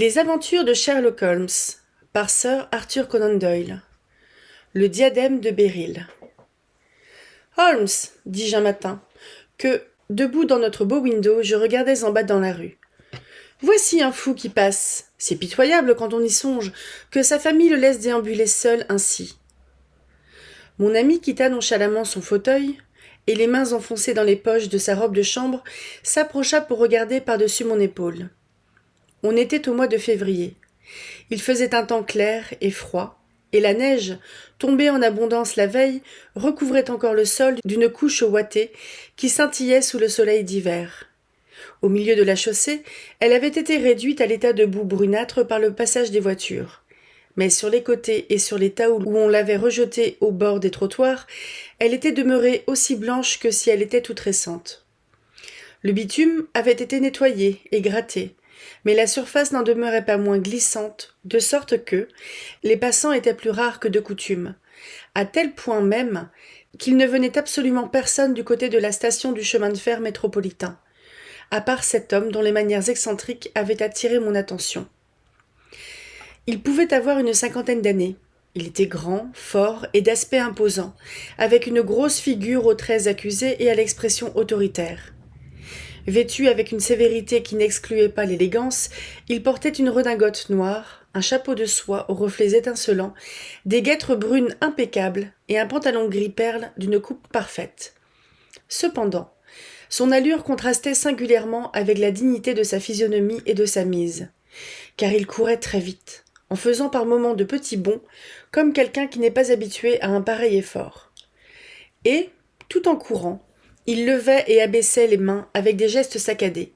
Les aventures de Sherlock Holmes par Sir Arthur Conan Doyle. Le diadème de Béryl. Holmes, dis-je un matin, que, debout dans notre beau window, je regardais en bas dans la rue. Voici un fou qui passe. C'est pitoyable quand on y songe, que sa famille le laisse déambuler seul ainsi. Mon ami quitta nonchalamment son fauteuil, et les mains enfoncées dans les poches de sa robe de chambre, s'approcha pour regarder par-dessus mon épaule. On était au mois de février. Il faisait un temps clair et froid, et la neige, tombée en abondance la veille, recouvrait encore le sol d'une couche ouatée qui scintillait sous le soleil d'hiver. Au milieu de la chaussée, elle avait été réduite à l'état de boue brunâtre par le passage des voitures. Mais sur les côtés et sur les tas où on l'avait rejetée au bord des trottoirs, elle était demeurée aussi blanche que si elle était toute récente. Le bitume avait été nettoyé et gratté, mais la surface n'en demeurait pas moins glissante, de sorte que les passants étaient plus rares que de coutume, à tel point même qu'il ne venait absolument personne du côté de la station du chemin de fer métropolitain, à part cet homme dont les manières excentriques avaient attiré mon attention. Il pouvait avoir une 50aine d'années. Il était grand, fort et d'aspect imposant, avec une grosse figure aux traits accusés et à l'expression autoritaire. Vêtu avec une sévérité qui n'excluait pas l'élégance, il portait une redingote noire, un chapeau de soie aux reflets étincelants, des guêtres brunes impeccables et un pantalon gris perle d'une coupe parfaite. Cependant, son allure contrastait singulièrement avec la dignité de sa physionomie et de sa mise, car il courait très vite, en faisant par moments de petits bonds, comme quelqu'un qui n'est pas habitué à un pareil effort. Et, tout en courant, il levait et abaissait les mains avec des gestes saccadés,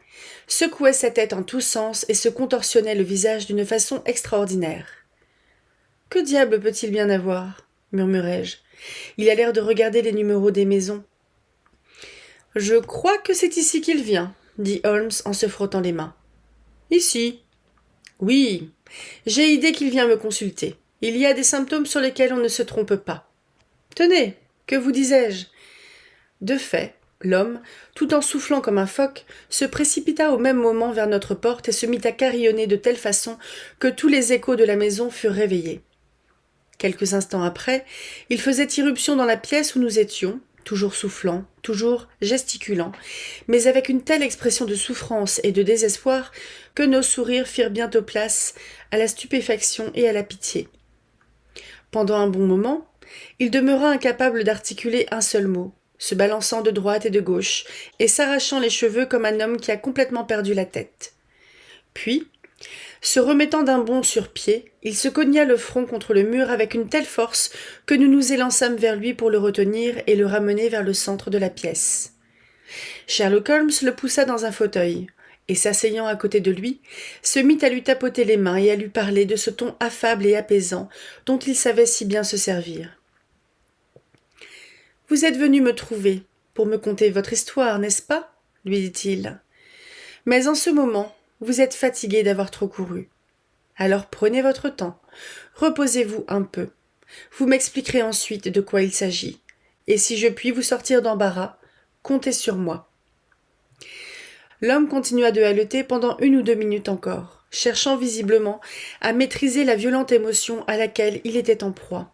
secouait sa tête en tous sens et se contorsionnait le visage d'une façon extraordinaire. « Que diable peut-il bien avoir ?» murmurai-je. « Il a l'air de regarder les numéros des maisons. »« Je crois que c'est ici qu'il vient, » dit Holmes en se frottant les mains. « Ici. »« Oui, j'ai idée qu'il vient me consulter. Il y a des symptômes sur lesquels on ne se trompe pas. Tenez, que vous disais-je ? » De fait, l'homme, tout en soufflant comme un phoque, se précipita au même moment vers notre porte et se mit à carillonner de telle façon que tous les échos de la maison furent réveillés. Quelques instants après, il faisait irruption dans la pièce où nous étions, toujours soufflant, toujours gesticulant, mais avec une telle expression de souffrance et de désespoir que nos sourires firent bientôt place à la stupéfaction et à la pitié. Pendant un bon moment, il demeura incapable d'articuler un seul mot, se balançant de droite et de gauche, et s'arrachant les cheveux comme un homme qui a complètement perdu la tête. Puis, se remettant d'un bond sur pied, il se cogna le front contre le mur avec une telle force que nous nous élançâmes vers lui pour le retenir et le ramener vers le centre de la pièce. Sherlock Holmes le poussa dans un fauteuil, et s'asseyant à côté de lui, se mit à lui tapoter les mains et à lui parler de ce ton affable et apaisant dont il savait si bien se servir. « Vous êtes venu me trouver pour me conter votre histoire, n'est-ce pas ?» lui dit-il. « Mais en ce moment, vous êtes fatigué d'avoir trop couru. Alors prenez votre temps, reposez-vous un peu. Vous m'expliquerez ensuite de quoi il s'agit, et si je puis vous sortir d'embarras, comptez sur moi. » L'homme continua de haleter pendant 1 ou 2 minutes encore, cherchant visiblement à maîtriser la violente émotion à laquelle il était en proie.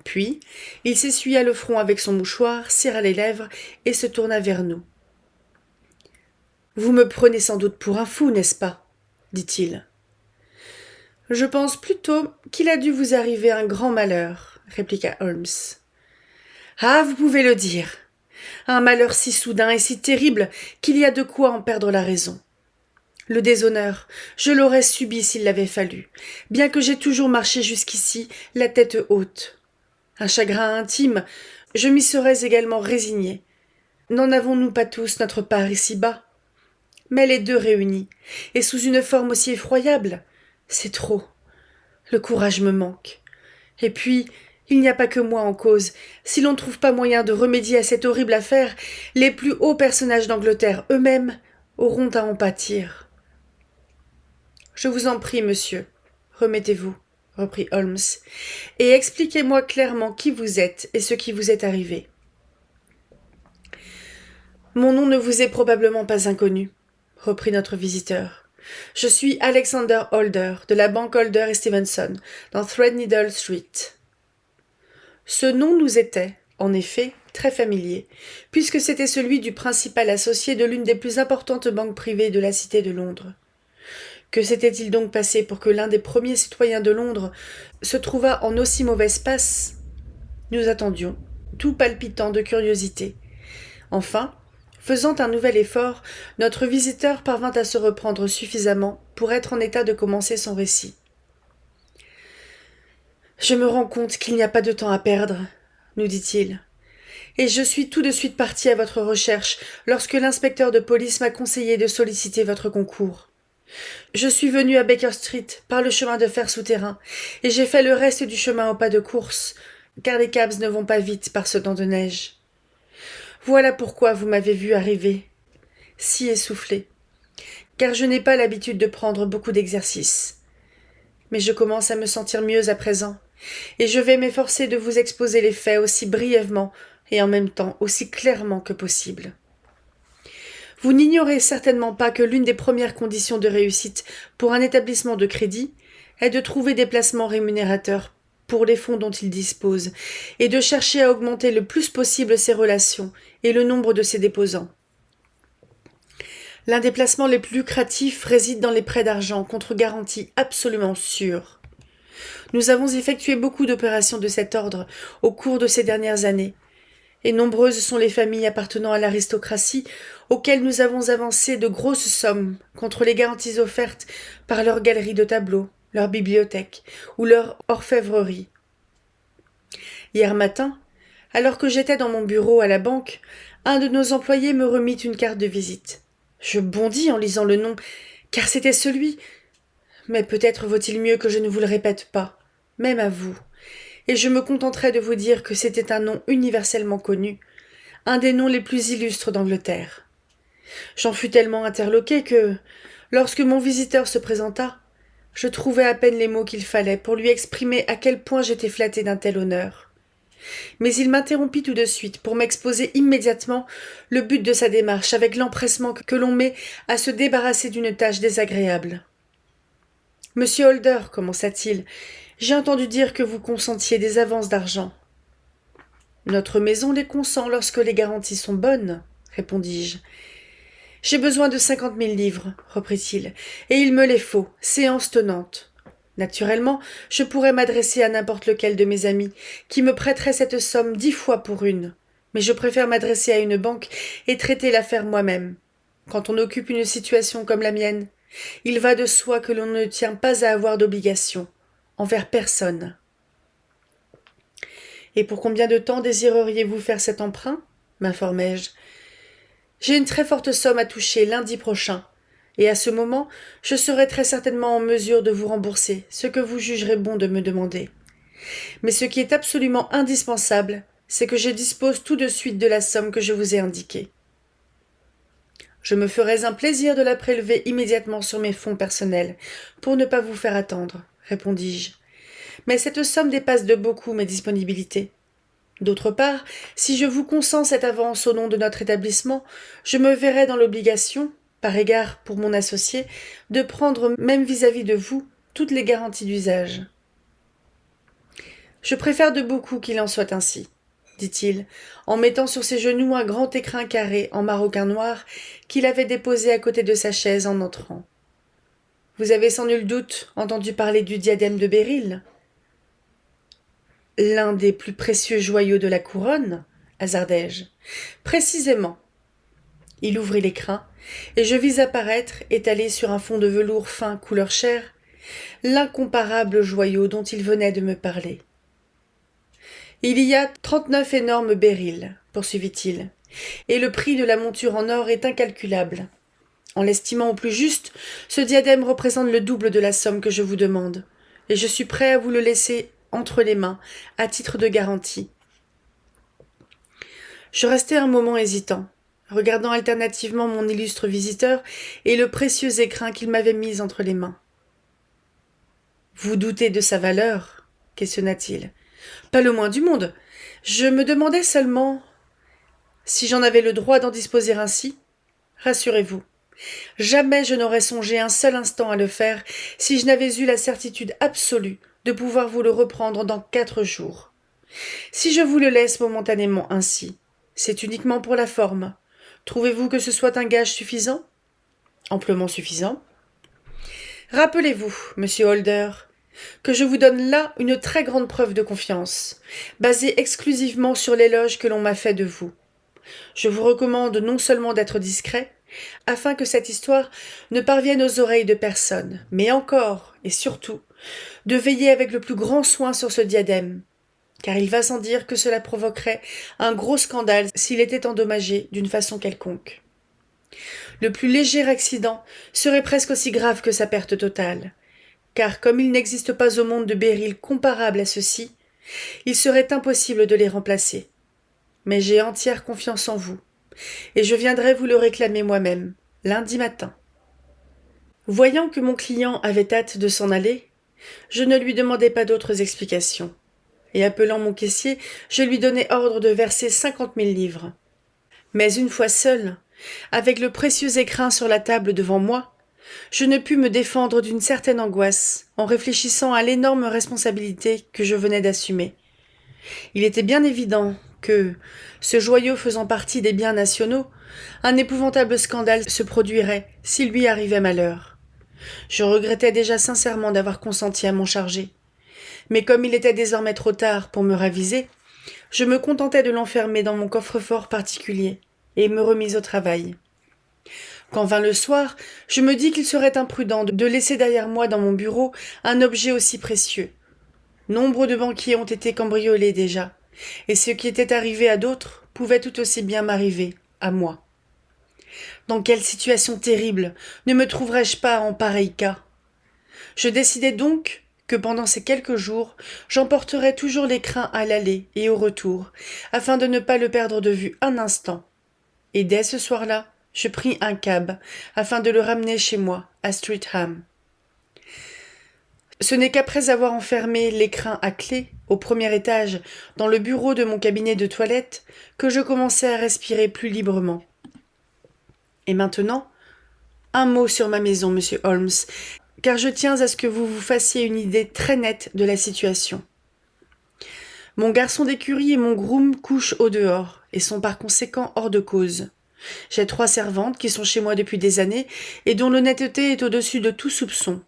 Puis, il s'essuya le front avec son mouchoir, serra les lèvres et se tourna vers nous. « Vous me prenez sans doute pour un fou, n'est-ce pas ?» dit-il. « Je pense plutôt qu'il a dû vous arriver un grand malheur, » répliqua Holmes. « Ah, vous pouvez le dire. Un malheur si soudain et si terrible qu'il y a de quoi en perdre la raison. Le déshonneur, je l'aurais subi s'il l'avait fallu, bien que j'ai toujours marché jusqu'ici, la tête haute. Un chagrin intime, je m'y serais également résigné. N'en avons-nous pas tous notre part ici-bas ? Mais les deux réunis, et sous une forme aussi effroyable, c'est trop. Le courage me manque. Et puis, il n'y a pas que moi en cause. Si l'on ne trouve pas moyen de remédier à cette horrible affaire, les plus hauts personnages d'Angleterre eux-mêmes auront à en pâtir. « Je vous en prie, monsieur, remettez-vous, » reprit Holmes, « et expliquez-moi clairement qui vous êtes et ce qui vous est arrivé. » « Mon nom ne vous est probablement pas inconnu, » reprit notre visiteur. Je suis Alexander Holder, de la banque Holder et Stevenson, dans Threadneedle Street. Ce nom nous était, en effet, très familier, puisque c'était celui du principal associé de l'une des plus importantes banques privées de la Cité de Londres. Que s'était-il donc passé pour que l'un des premiers citoyens de Londres se trouvât en aussi mauvaise passe ? Nous attendions, tout palpitant de curiosité. Enfin, faisant un nouvel effort, notre visiteur parvint à se reprendre suffisamment pour être en état de commencer son récit. « Je me rends compte qu'il n'y a pas de temps à perdre, » nous dit-il, « et je suis tout de suite parti à votre recherche lorsque l'inspecteur de police m'a conseillé de solliciter votre concours. Je suis venu à Baker Street par le chemin de fer souterrain, et j'ai fait le reste du chemin au pas de course, car les cabs ne vont pas vite par ce temps de neige. Voilà pourquoi vous m'avez vu arriver, si essoufflé, car je n'ai pas l'habitude de prendre beaucoup d'exercice. Mais je commence à me sentir mieux à présent, et je vais m'efforcer de vous exposer les faits aussi brièvement et en même temps aussi clairement que possible. Vous n'ignorez certainement pas que l'une des premières conditions de réussite pour un établissement de crédit est de trouver des placements rémunérateurs pour les fonds dont il dispose et de chercher à augmenter le plus possible ses relations et le nombre de ses déposants. L'un des placements les plus lucratifs réside dans les prêts d'argent contre garantie absolument sûre. Nous avons effectué beaucoup d'opérations de cet ordre au cours de ces dernières années, et nombreuses sont les familles appartenant à l'aristocratie auxquelles nous avons avancé de grosses sommes contre les garanties offertes par leurs galeries de tableaux, leur bibliothèque ou leur orfèvrerie. Hier matin, alors que j'étais dans mon bureau à la banque, un de nos employés me remit une carte de visite. Je bondis en lisant le nom, car c'était celui. Mais peut-être vaut-il mieux que je ne vous le répète pas, même à vous, et je me contenterai de vous dire que c'était un nom universellement connu, un des noms les plus illustres d'Angleterre. J'en fus tellement interloqué que, lorsque mon visiteur se présenta, je trouvai à peine les mots qu'il fallait pour lui exprimer à quel point j'étais flatté d'un tel honneur. Mais il m'interrompit tout de suite pour m'exposer immédiatement le but de sa démarche avec l'empressement que l'on met à se débarrasser d'une tâche désagréable. « Monsieur Holder, commença-t-il, j'ai entendu dire que vous consentiez des avances d'argent. »« Notre maison les consent lorsque les garanties sont bonnes, » répondis-je. « J'ai besoin de 50 000 livres, reprit-il, et il me les faut, séance tenante. Naturellement, je pourrais m'adresser à n'importe lequel de mes amis, qui me prêterait cette somme 10 fois pour une, mais je préfère m'adresser à une banque et traiter l'affaire moi-même. Quand on occupe une situation comme la mienne, il va de soi que l'on ne tient pas à avoir d'obligations, envers personne. « Et pour combien de temps désireriez-vous faire cet emprunt » m'informai-je. « J'ai une très forte somme à toucher lundi prochain, et à ce moment, je serai très certainement en mesure de vous rembourser ce que vous jugerez bon de me demander. Mais ce qui est absolument indispensable, c'est que je dispose tout de suite de la somme que je vous ai indiquée. » « Je me ferais un plaisir de la prélever immédiatement sur mes fonds personnels, pour ne pas vous faire attendre, répondis-je. Mais cette somme dépasse de beaucoup mes disponibilités. D'autre part, si je vous consens cette avance au nom de notre établissement, je me verrai dans l'obligation, par égard pour mon associé, de prendre, même vis-à-vis de vous, toutes les garanties d'usage. Je préfère de beaucoup qu'il en soit ainsi, dit-il, en mettant sur ses genoux un grand écrin carré en maroquin noir qu'il avait déposé à côté de sa chaise en entrant. Vous avez sans nul doute entendu parler du diadème de Beryl ? L'un des plus précieux joyaux de la couronne, hasardai-je. Précisément. Il ouvrit l'écrin, et je vis apparaître, étalé sur un fond de velours fin couleur chair, l'incomparable joyau dont il venait de me parler. Il y a 39 énormes Beryl, poursuivit-il, et le prix de la monture en or est incalculable. En l'estimant au plus juste, ce diadème représente le double de la somme que je vous demande, et je suis prêt à vous le laisser entre les mains, à titre de garantie. Je restai un moment hésitant, regardant alternativement mon illustre visiteur et le précieux écrin qu'il m'avait mis entre les mains. « Vous doutez de sa valeur ?» questionna-t-il. « Pas le moins du monde. Je me demandais seulement si j'en avais le droit d'en disposer ainsi. Rassurez-vous, Jamais je n'aurais songé un seul instant à le faire si je n'avais eu la certitude absolue de pouvoir vous le reprendre dans 4 jours. Si je vous le laisse momentanément ainsi, c'est uniquement pour la forme. Trouvez-vous que ce soit un gage suffisant ? Amplement suffisant. Rappelez-vous, monsieur Holder, que je vous donne là une très grande preuve de confiance, basée exclusivement sur l'éloge que l'on m'a fait de vous. Je vous recommande non seulement d'être discret, afin que cette histoire ne parvienne aux oreilles de personne, mais encore, et surtout, de veiller avec le plus grand soin sur ce diadème, car il va sans dire que cela provoquerait un gros scandale s'il était endommagé d'une façon quelconque. Le plus léger accident serait presque aussi grave que sa perte totale, car comme il n'existe pas au monde de béryl comparable à ceux-ci, il serait impossible de les remplacer. Mais j'ai entière confiance en vous, et je viendrai vous le réclamer moi-même, lundi matin. Voyant que mon client avait hâte de s'en aller, je ne lui demandai pas d'autres explications, et appelant mon caissier, je lui donnai ordre de verser 50 000 livres. Mais une fois seul, avec le précieux écrin sur la table devant moi, je ne pus me défendre d'une certaine angoisse en réfléchissant à l'énorme responsabilité que je venais d'assumer. Il était bien évident que, ce joyau faisant partie des biens nationaux, un épouvantable scandale se produirait s'il lui arrivait malheur. Je regrettais déjà sincèrement d'avoir consenti à m'en charger. Mais comme il était désormais trop tard pour me raviser, je me contentai de l'enfermer dans mon coffre-fort particulier et me remis au travail. Quand vint le soir, je me dis qu'il serait imprudent de laisser derrière moi dans mon bureau un objet aussi précieux. Nombre de banquiers ont été cambriolés déjà, et ce qui était arrivé à d'autres pouvait tout aussi bien m'arriver, à moi. Dans quelle situation terrible ne me trouverais-je pas en pareil cas ? Je décidai donc que pendant ces quelques jours, j'emporterais toujours l'écrin à l'aller et au retour, afin de ne pas le perdre de vue un instant. Et dès ce soir-là, je pris un cab, afin de le ramener chez moi, à Streatham. Ce n'est qu'après avoir enfermé l'écrin à clé, au premier étage, dans le bureau de mon cabinet de toilette, que je commençai à respirer plus librement. Et maintenant, un mot sur ma maison, monsieur Holmes, car je tiens à ce que vous vous fassiez une idée très nette de la situation. Mon garçon d'écurie et mon groom couchent au dehors, et sont par conséquent hors de cause. J'ai 3 servantes qui sont chez moi depuis des années, et dont l'honnêteté est au-dessus de tout soupçon.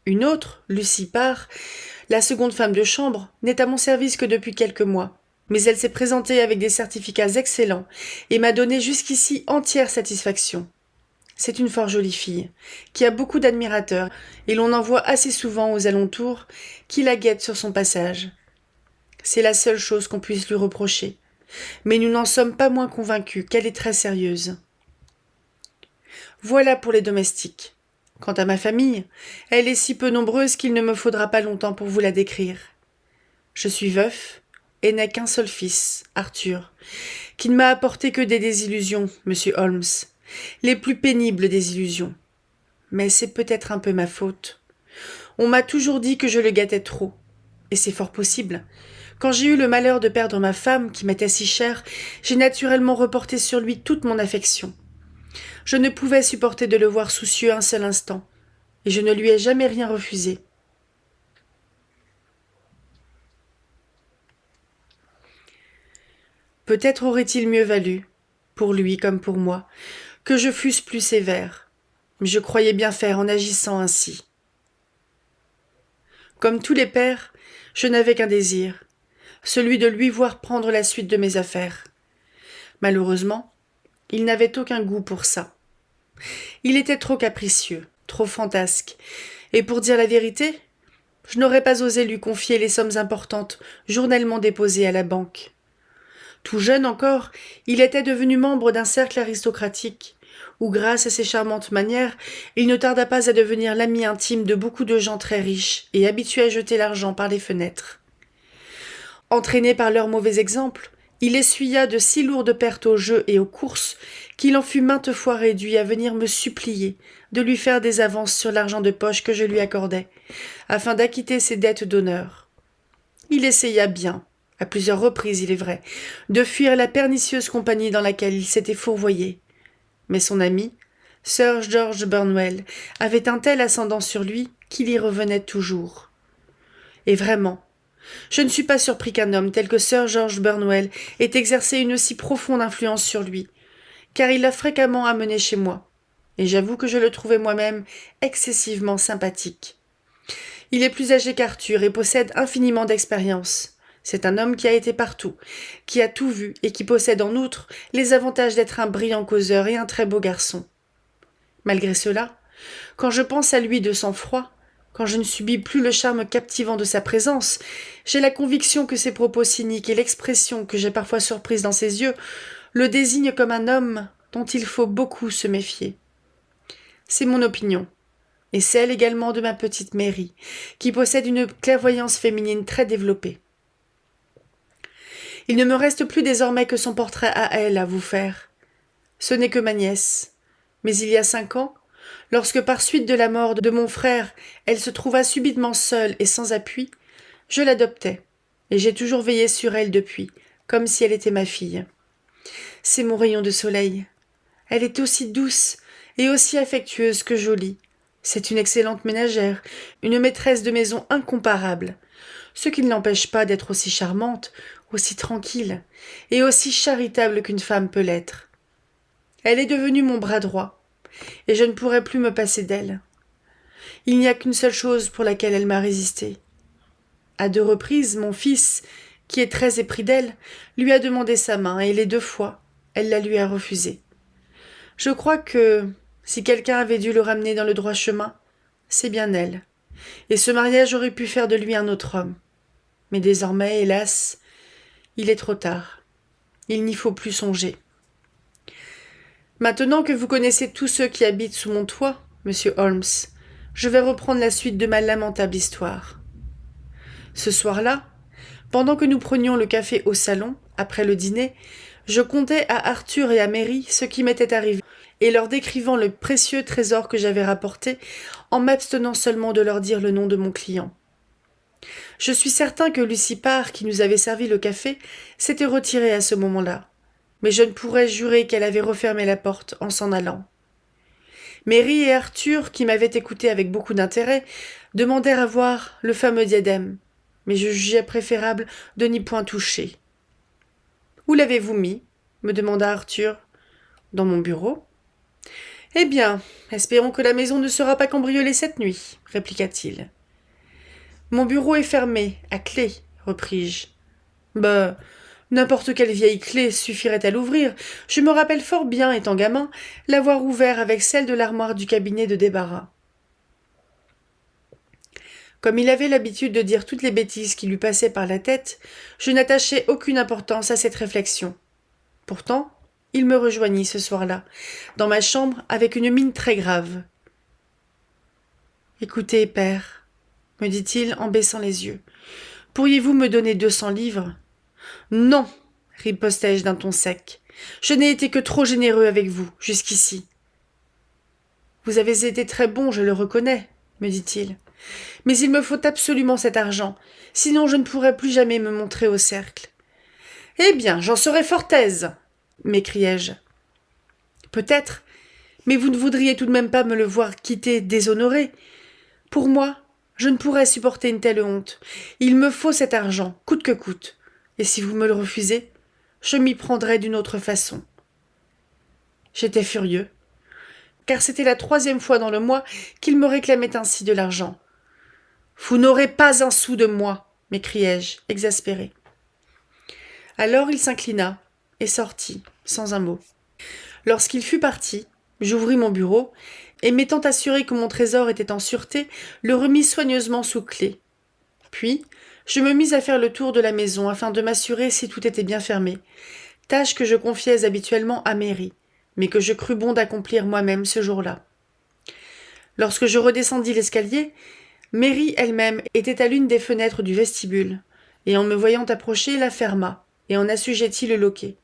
Une autre, Lucie Parr, la seconde femme de chambre, n'est à mon service que depuis quelques mois, mais elle s'est présentée avec des certificats excellents et m'a donné jusqu'ici entière satisfaction. C'est une fort jolie fille, qui a beaucoup d'admirateurs, et l'on en voit assez souvent aux alentours qui la guettent sur son passage. C'est la seule chose qu'on puisse lui reprocher, mais nous n'en sommes pas moins convaincus qu'elle est très sérieuse. Voilà pour les domestiques. Quant à ma famille, elle est si peu nombreuse qu'il ne me faudra pas longtemps pour vous la décrire. Je suis veuf et n'ai qu'un seul fils, Arthur, qui ne m'a apporté que des désillusions, monsieur Holmes, les plus pénibles désillusions. Mais c'est peut-être un peu ma faute. On m'a toujours dit que je le gâtais trop, et c'est fort possible. Quand j'ai eu le malheur de perdre ma femme, qui m'était si chère, j'ai naturellement reporté sur lui toute mon affection. Je ne pouvais supporter de le voir soucieux un seul instant, et je ne lui ai jamais rien refusé. Peut-être aurait-il mieux valu, pour lui comme pour moi, que je fusse plus sévère, mais je croyais bien faire en agissant ainsi. Comme tous les pères, je n'avais qu'un désir, celui de lui voir prendre la suite de mes affaires. Malheureusement, il n'avait aucun goût pour ça. Il était trop capricieux, trop fantasque, et pour dire la vérité, je n'aurais pas osé lui confier les sommes importantes journellement déposées à la banque. Tout jeune encore, il était devenu membre d'un cercle aristocratique, où grâce à ses charmantes manières, il ne tarda pas à devenir l'ami intime de beaucoup de gens très riches et habitués à jeter l'argent par les fenêtres. Entraîné par leur mauvais exemple, il essuya de si lourdes pertes aux jeux et aux courses qu'il en fut maintes fois réduit à venir me supplier de lui faire des avances sur l'argent de poche que je lui accordais, afin d'acquitter ses dettes d'honneur. Il essaya bien, à plusieurs reprises il est vrai, de fuir la pernicieuse compagnie dans laquelle il s'était fourvoyé. Mais son ami, Sir George Burnwell avait un tel ascendant sur lui qu'il y revenait toujours. Et vraiment, je ne suis pas surpris qu'un homme tel que Sir George Burnwell ait exercé une aussi profonde influence sur lui, car il l'a fréquemment amené chez moi, et j'avoue que je le trouvais moi-même excessivement sympathique. Il est plus âgé qu'Arthur et possède infiniment d'expérience. C'est un homme qui a été partout, qui a tout vu et qui possède en outre les avantages d'être un brillant causeur et un très beau garçon. Malgré cela, quand je pense à lui de sang-froid, quand je ne subis plus le charme captivant de sa présence, j'ai la conviction que ses propos cyniques et l'expression que j'ai parfois surprise dans ses yeux le désignent comme un homme dont il faut beaucoup se méfier. C'est mon opinion, et celle également de ma petite Mary, qui possède une clairvoyance féminine très développée. Il ne me reste plus désormais que son portrait à elle à vous faire. Ce n'est que ma nièce. Mais il y a 5 ans, lorsque par suite de la mort de mon frère, elle se trouva subitement seule et sans appui, je l'adoptai, et j'ai toujours veillé sur elle depuis, comme si elle était ma fille. C'est mon rayon de soleil. Elle est aussi douce et aussi affectueuse que jolie. C'est une excellente ménagère, une maîtresse de maison incomparable, ce qui ne l'empêche pas d'être aussi charmante, aussi tranquille et aussi charitable qu'une femme peut l'être. Elle est devenue mon bras droit, et je ne pourrai plus me passer d'elle. Il n'y a qu'une seule chose pour laquelle elle m'a résisté. À 2 reprises, mon fils, qui est très épris d'elle, lui a demandé sa main, et les 2 fois, elle la lui a refusée. Je crois que, si quelqu'un avait dû le ramener dans le droit chemin, c'est bien elle, et ce mariage aurait pu faire de lui un autre homme. Mais désormais, hélas, il est trop tard. Il n'y faut plus songer. Maintenant que vous connaissez tous ceux qui habitent sous mon toit, monsieur Holmes, je vais reprendre la suite de ma lamentable histoire. Ce soir-là, pendant que nous prenions le café au salon, après le dîner, je contai à Arthur et à Mary ce qui m'était arrivé, et leur décrivant le précieux trésor que j'avais rapporté, en m'abstenant seulement de leur dire le nom de mon client. Je suis certain que Lucy Parr, qui nous avait servi le café, s'était retirée à ce moment-là, mais je ne pourrais jurer qu'elle avait refermé la porte en s'en allant. Mary et Arthur, qui m'avaient écouté avec beaucoup d'intérêt, demandèrent à voir le fameux diadème, mais je jugeais préférable de n'y point toucher. « Où l'avez-vous mis » me demanda Arthur. « Dans mon bureau. »« Eh bien, espérons que la maison ne sera pas cambriolée cette nuit, » répliqua-t-il. « Mon bureau est fermé, à clé, » repris-je. « Bah, n'importe quelle vieille clé suffirait à l'ouvrir. Je me rappelle fort bien, étant gamin, l'avoir ouvert avec celle de l'armoire du cabinet de débarras. » Comme il avait l'habitude de dire toutes les bêtises qui lui passaient par la tête, je n'attachai aucune importance à cette réflexion. Pourtant, il me rejoignit ce soir-là, dans ma chambre, avec une mine très grave. « Écoutez, père, » me dit-il en baissant les yeux, « pourriez-vous me donner 200 livres ?»« Non, » ripostai-je d'un ton sec, « je n'ai été que trop généreux avec vous, jusqu'ici. »« Vous avez été très bon, je le reconnais, » me dit-il. « Mais il me faut absolument cet argent, sinon je ne pourrai plus jamais me montrer au cercle. »« Eh bien, j'en serai fort aise !» m'écriai-je. « Peut-être, mais vous ne voudriez tout de même pas me le voir quitter déshonoré. Pour moi, je ne pourrais supporter une telle honte. Il me faut cet argent, coûte que coûte. Et si vous me le refusez, je m'y prendrai d'une autre façon. » J'étais furieux, car c'était la 3e fois dans le mois qu'il me réclamait ainsi de l'argent. « Vous n'aurez pas un sou de moi !» m'écriai-je, exaspéré. Alors il s'inclina et sortit, sans un mot. Lorsqu'il fut parti, j'ouvris mon bureau et, m'étant assuré que mon trésor était en sûreté, le remis soigneusement sous clé. Puis, je me mis à faire le tour de la maison afin de m'assurer si tout était bien fermé, tâche que je confiais habituellement à Mary, mais que je crus bon d'accomplir moi-même ce jour-là. Lorsque je redescendis l'escalier, Mary elle-même était à l'une des fenêtres du vestibule, et en me voyant approcher, la ferma et en assujettit le loquet.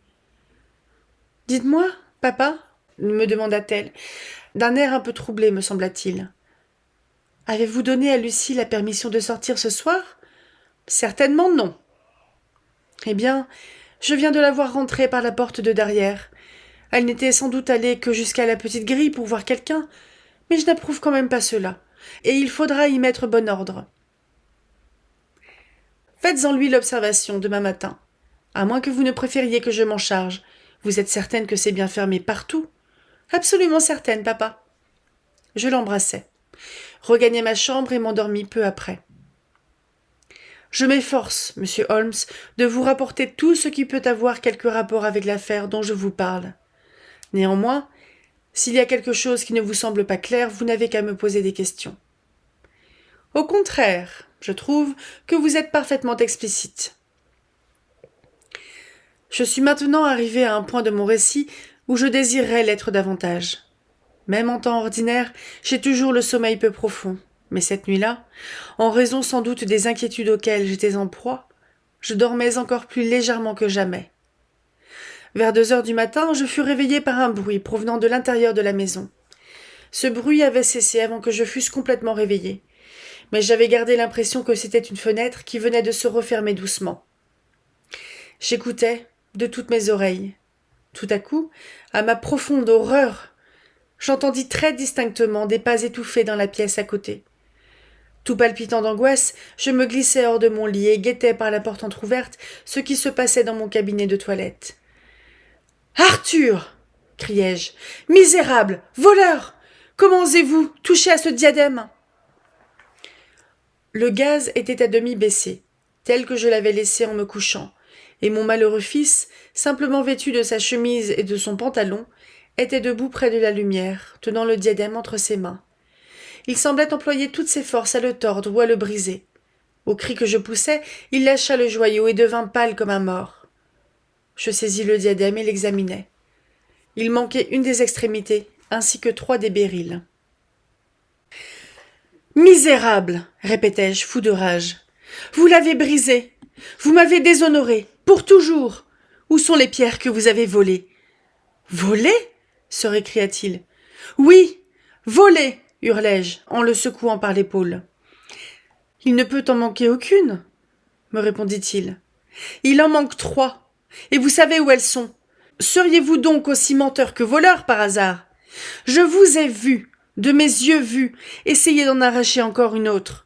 « Dites-moi, papa, » me demanda-t-elle, d'un air un peu troublé, me sembla-t-il. « Avez-vous donné à Lucie la permission de sortir ce soir ? » ?»« Certainement non. »« Eh bien, je viens de la voir rentrer par la porte de derrière. Elle n'était sans doute allée que jusqu'à la petite grille pour voir quelqu'un, mais je n'approuve quand même pas cela, et il faudra y mettre bon ordre. Faites-en lui l'observation demain matin, à moins que vous ne préfériez que je m'en charge. Vous êtes certaine que c'est bien fermé partout? Absolument certaine, papa. Je l'embrassai, regagnai ma chambre et m'endormis peu après. Je m'efforce, monsieur Holmes, de vous rapporter tout ce qui peut avoir quelque rapport avec l'affaire dont je vous parle. Néanmoins, s'il y a quelque chose qui ne vous semble pas clair, vous n'avez qu'à me poser des questions. Au contraire, je trouve que vous êtes parfaitement explicite. Je suis maintenant arrivé à un point de mon récit où je désirerais l'être davantage. Même en temps ordinaire, j'ai toujours le sommeil peu profond, mais cette nuit-là, en raison sans doute des inquiétudes auxquelles j'étais en proie, je dormais encore plus légèrement que jamais. Vers 2 heures du matin, je fus réveillé par un bruit provenant de l'intérieur de la maison. Ce bruit avait cessé avant que je fusse complètement réveillé, mais j'avais gardé l'impression que c'était une fenêtre qui venait de se refermer doucement. J'écoutais de toutes mes oreilles. Tout à coup, à ma profonde horreur, j'entendis très distinctement des pas étouffés dans la pièce à côté. Tout palpitant d'angoisse, je me glissai hors de mon lit et guettai par la porte entr'ouverte ce qui se passait dans mon cabinet de toilette. « Arthur !» criai-je. « Misérable ! Voleur ! Comment osez-vous toucher à ce diadème ?» Le gaz était à demi baissé, tel que je l'avais laissé en me couchant, et mon malheureux fils, simplement vêtu de sa chemise et de son pantalon, était debout près de la lumière, tenant le diadème entre ses mains. Il semblait employer toutes ses forces à le tordre ou à le briser. Au cri que je poussai, il lâcha le joyau et devint pâle comme un mort. Je saisis le diadème et l'examinai. Il manquait une des extrémités, ainsi que 3 des béryls. « Misérable !» répétai-je, fou de rage. « Vous l'avez brisé. Vous m'avez déshonoré. Pour toujours. Où sont les pierres que vous avez volées ?»« Volées ?» se récria-t-il. « Oui, volées !» hurlai-je, en le secouant par l'épaule. « Il ne peut en manquer aucune, » me répondit-il. « Il en manque 3, et vous savez où elles sont. Seriez-vous donc aussi menteur que voleur par hasard? Je vous ai vu, de mes yeux vus, essayer d'en arracher encore une autre. »«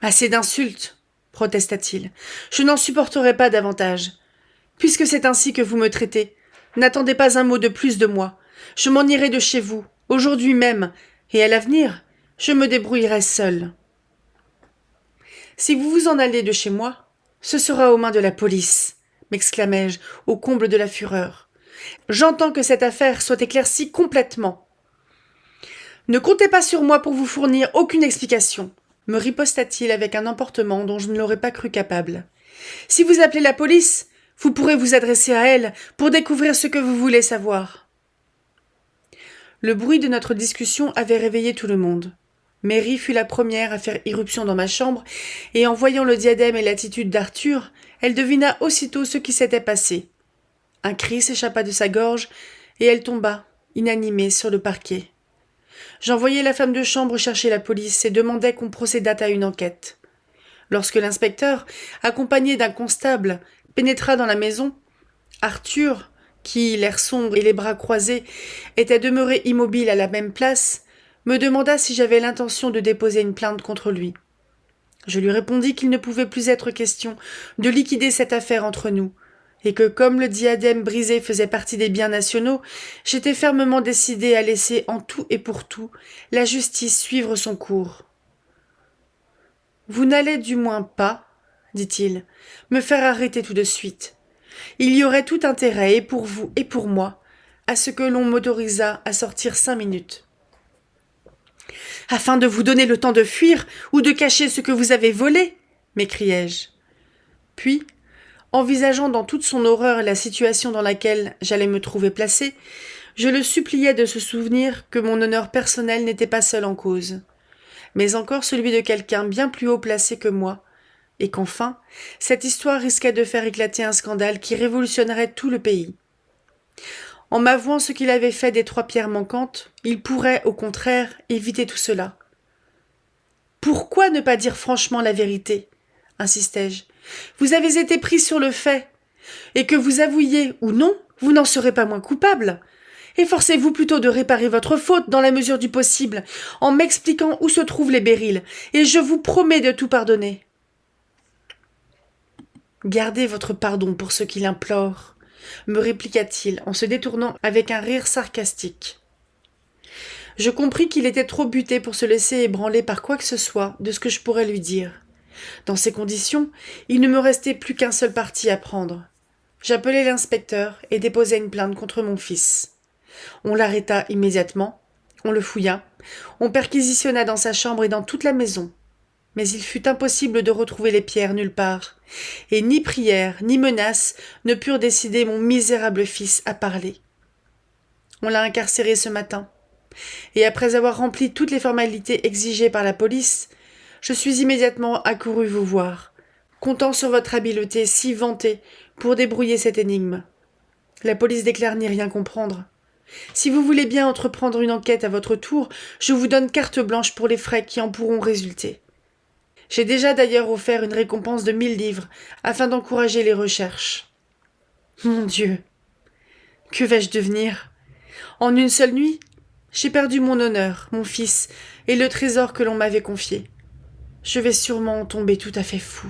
Assez d'insultes, » protesta-t-il. « Je n'en supporterai pas davantage. Puisque c'est ainsi que vous me traitez, n'attendez pas un mot de plus de moi. Je m'en irai de chez vous, aujourd'hui même, et à l'avenir, je me débrouillerai seul. Si vous vous en allez de chez moi, ce sera aux mains de la police, m'exclamai-je, au comble de la fureur. J'entends que cette affaire soit éclaircie complètement. Ne comptez pas sur moi pour vous fournir aucune explication, me riposta-t-il avec un emportement dont je ne l'aurais pas cru capable. Si vous appelez la police, vous pourrez vous adresser à elle pour découvrir ce que vous voulez savoir. Le bruit de notre discussion avait réveillé tout le monde. Mary fut la première à faire irruption dans ma chambre, et en voyant le diadème et l'attitude d'Arthur, elle devina aussitôt ce qui s'était passé. Un cri s'échappa de sa gorge, et elle tomba, inanimée, sur le parquet. J'envoyai la femme de chambre chercher la police et demandai qu'on procédât à une enquête. Lorsque l'inspecteur, accompagné d'un constable, pénétra dans la maison, Arthur, qui, l'air sombre et les bras croisés, était demeuré immobile à la même place, me demanda si j'avais l'intention de déposer une plainte contre lui. Je lui répondis qu'il ne pouvait plus être question de liquider cette affaire entre nous, et que comme le diadème brisé faisait partie des biens nationaux, j'étais fermement décidé à laisser en tout et pour tout la justice suivre son cours. « Vous n'allez du moins pas, dit-il, me faire arrêter tout de suite. Il y aurait tout intérêt, et pour vous et pour moi, à ce que l'on m'autorisât à sortir 5 minutes. » Afin de vous donner le temps de fuir ou de cacher ce que vous avez volé, m'écriai-je. Puis, envisageant dans toute son horreur la situation dans laquelle j'allais me trouver placé, je le suppliai de se souvenir que mon honneur personnel n'était pas seul en cause, mais encore celui de quelqu'un bien plus haut placé que moi, et qu'enfin, cette histoire risquait de faire éclater un scandale qui révolutionnerait tout le pays. En m'avouant ce qu'il avait fait des 3 pierres manquantes, il pourrait, au contraire, éviter tout cela. « Pourquoi ne pas dire franchement la vérité ?» insistai-je. « Vous avez été pris sur le fait, et que vous avouiez ou non, vous n'en serez pas moins coupable. Efforcez-vous plutôt de réparer votre faute dans la mesure du possible, en m'expliquant où se trouvent les Beryl, et je vous promets de tout pardonner. Gardez votre pardon pour ce qu'il implore, me répliqua-t-il en se détournant avec un rire sarcastique. Je compris qu'il était trop buté pour se laisser ébranler par quoi que ce soit de ce que je pourrais lui dire. Dans ces conditions, il ne me restait plus qu'un seul parti à prendre. J'appelai l'inspecteur et déposai une plainte contre mon fils. On l'arrêta immédiatement, on le fouilla, on perquisitionna dans sa chambre et dans toute la maison. Mais il fut impossible de retrouver les pierres nulle part, et ni prières ni menaces ne purent décider mon misérable fils à parler. On l'a incarcéré ce matin, et après avoir rempli toutes les formalités exigées par la police, je suis immédiatement accouru vous voir, comptant sur votre habileté si vantée pour débrouiller cette énigme. La police déclare n'y rien comprendre. Si vous voulez bien entreprendre une enquête à votre tour, je vous donne carte blanche pour les frais qui en pourront résulter. J'ai déjà d'ailleurs offert une récompense de 1000 livres afin d'encourager les recherches. Mon Dieu, que vais-je devenir? En une seule nuit, j'ai perdu mon honneur, mon fils, et le trésor que l'on m'avait confié. Je vais sûrement tomber tout à fait fou.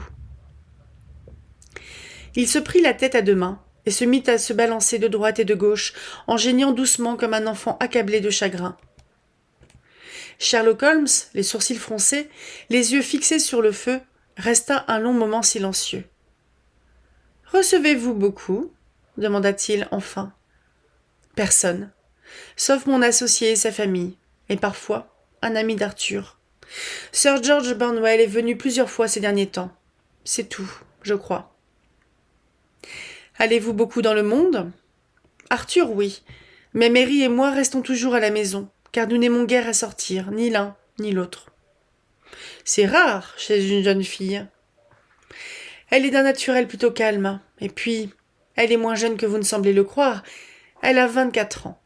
Il se prit la tête à deux mains et se mit à se balancer de droite et de gauche en geignant doucement comme un enfant accablé de chagrin. Sherlock Holmes, les sourcils froncés, les yeux fixés sur le feu, resta un long moment silencieux. « Recevez-vous beaucoup ?» demanda-t-il enfin. « Personne, sauf mon associé et sa famille, et parfois un ami d'Arthur. Sir George Burnwell est venu plusieurs fois ces derniers temps. C'est tout, je crois. » Allez-vous beaucoup dans le monde ? Arthur, oui, mais Mary et moi restons toujours à la maison, car nous n'aimons guère à sortir, ni l'un ni l'autre. C'est rare chez une jeune fille. Elle est d'un naturel plutôt calme, et puis, elle est moins jeune que vous ne semblez le croire, elle a 24 ans.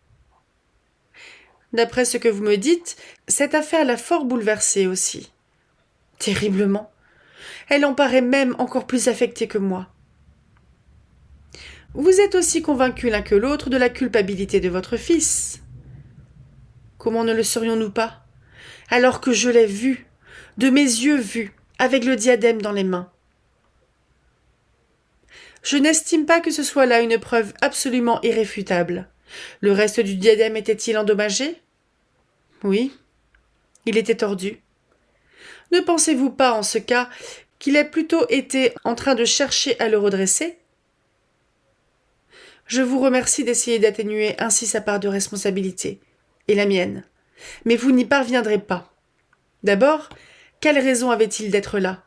D'après ce que vous me dites, cette affaire l'a fort bouleversée aussi. Terriblement. Elle en paraît même encore plus affectée que moi. Vous êtes aussi convaincus l'un que l'autre de la culpabilité de votre fils. Comment ne le serions-nous pas, alors que je l'ai vu, de mes yeux vus, avec le diadème dans les mains. Je n'estime pas que ce soit là une preuve absolument irréfutable. Le reste du diadème était-il endommagé ? Oui, il était tordu. Ne pensez-vous pas, en ce cas, qu'il ait plutôt été en train de chercher à le redresser ? Je vous remercie d'essayer d'atténuer ainsi sa part de responsabilité, et la mienne. Mais vous n'y parviendrez pas. D'abord, quelle raison avait-il d'être là ?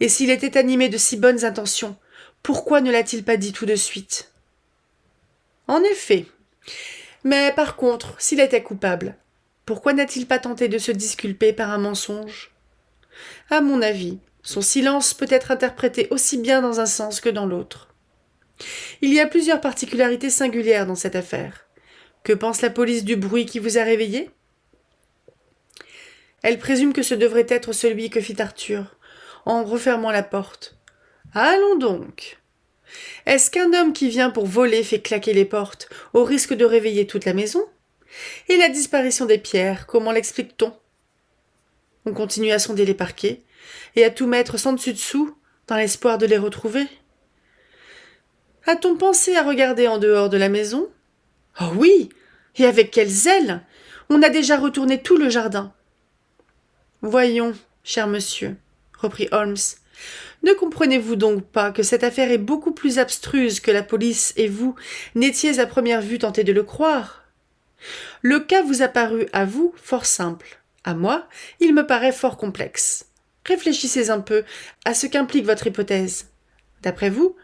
Et s'il était animé de si bonnes intentions, pourquoi ne l'a-t-il pas dit tout de suite ? En effet. Mais par contre, s'il était coupable, pourquoi n'a-t-il pas tenté de se disculper par un mensonge ? À mon avis, son silence peut être interprété aussi bien dans un sens que dans l'autre. Il y a plusieurs particularités singulières dans cette affaire. Que pense la police du bruit qui vous a réveillé ? Elle présume que ce devrait être celui que fit Arthur, en refermant la porte. Allons donc. Est-ce qu'un homme qui vient pour voler fait claquer les portes, au risque de réveiller toute la maison ? Et la disparition des pierres, comment l'explique-t-on ? On continue à sonder les parquets, et à tout mettre sans dessus-dessous, dans l'espoir de les retrouver. A-t-on pensé à regarder en dehors de la maison ? Oh oui, et avec quel zèle ! On a déjà retourné tout le jardin. Voyons, cher monsieur, reprit Holmes, ne comprenez-vous donc pas que cette affaire est beaucoup plus abstruse que la police et vous n'étiez à première vue tenté de le croire ? Le cas vous a paru à vous fort simple. À moi, il me paraît fort complexe. Réfléchissez un peu à ce qu'implique votre hypothèse. D'après vous,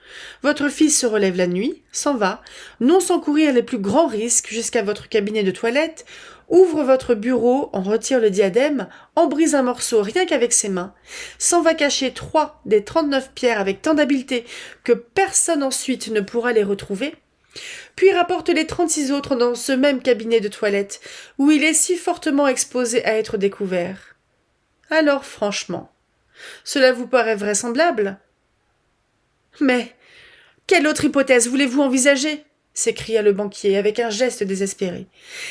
votre fils se relève la nuit, s'en va, non sans courir les plus grands risques jusqu'à votre cabinet de toilette, ouvre votre bureau, en retire le diadème, en brise un morceau rien qu'avec ses mains, s'en va cacher 3 des 39 pierres avec tant d'habileté que personne ensuite ne pourra les retrouver, puis rapporte les 36 autres dans ce même cabinet de toilette, où il est si fortement exposé à être découvert. Alors, franchement, cela vous paraît vraisemblable ? Mais quelle autre hypothèse voulez-vous envisager ? s'écria le banquier avec un geste désespéré.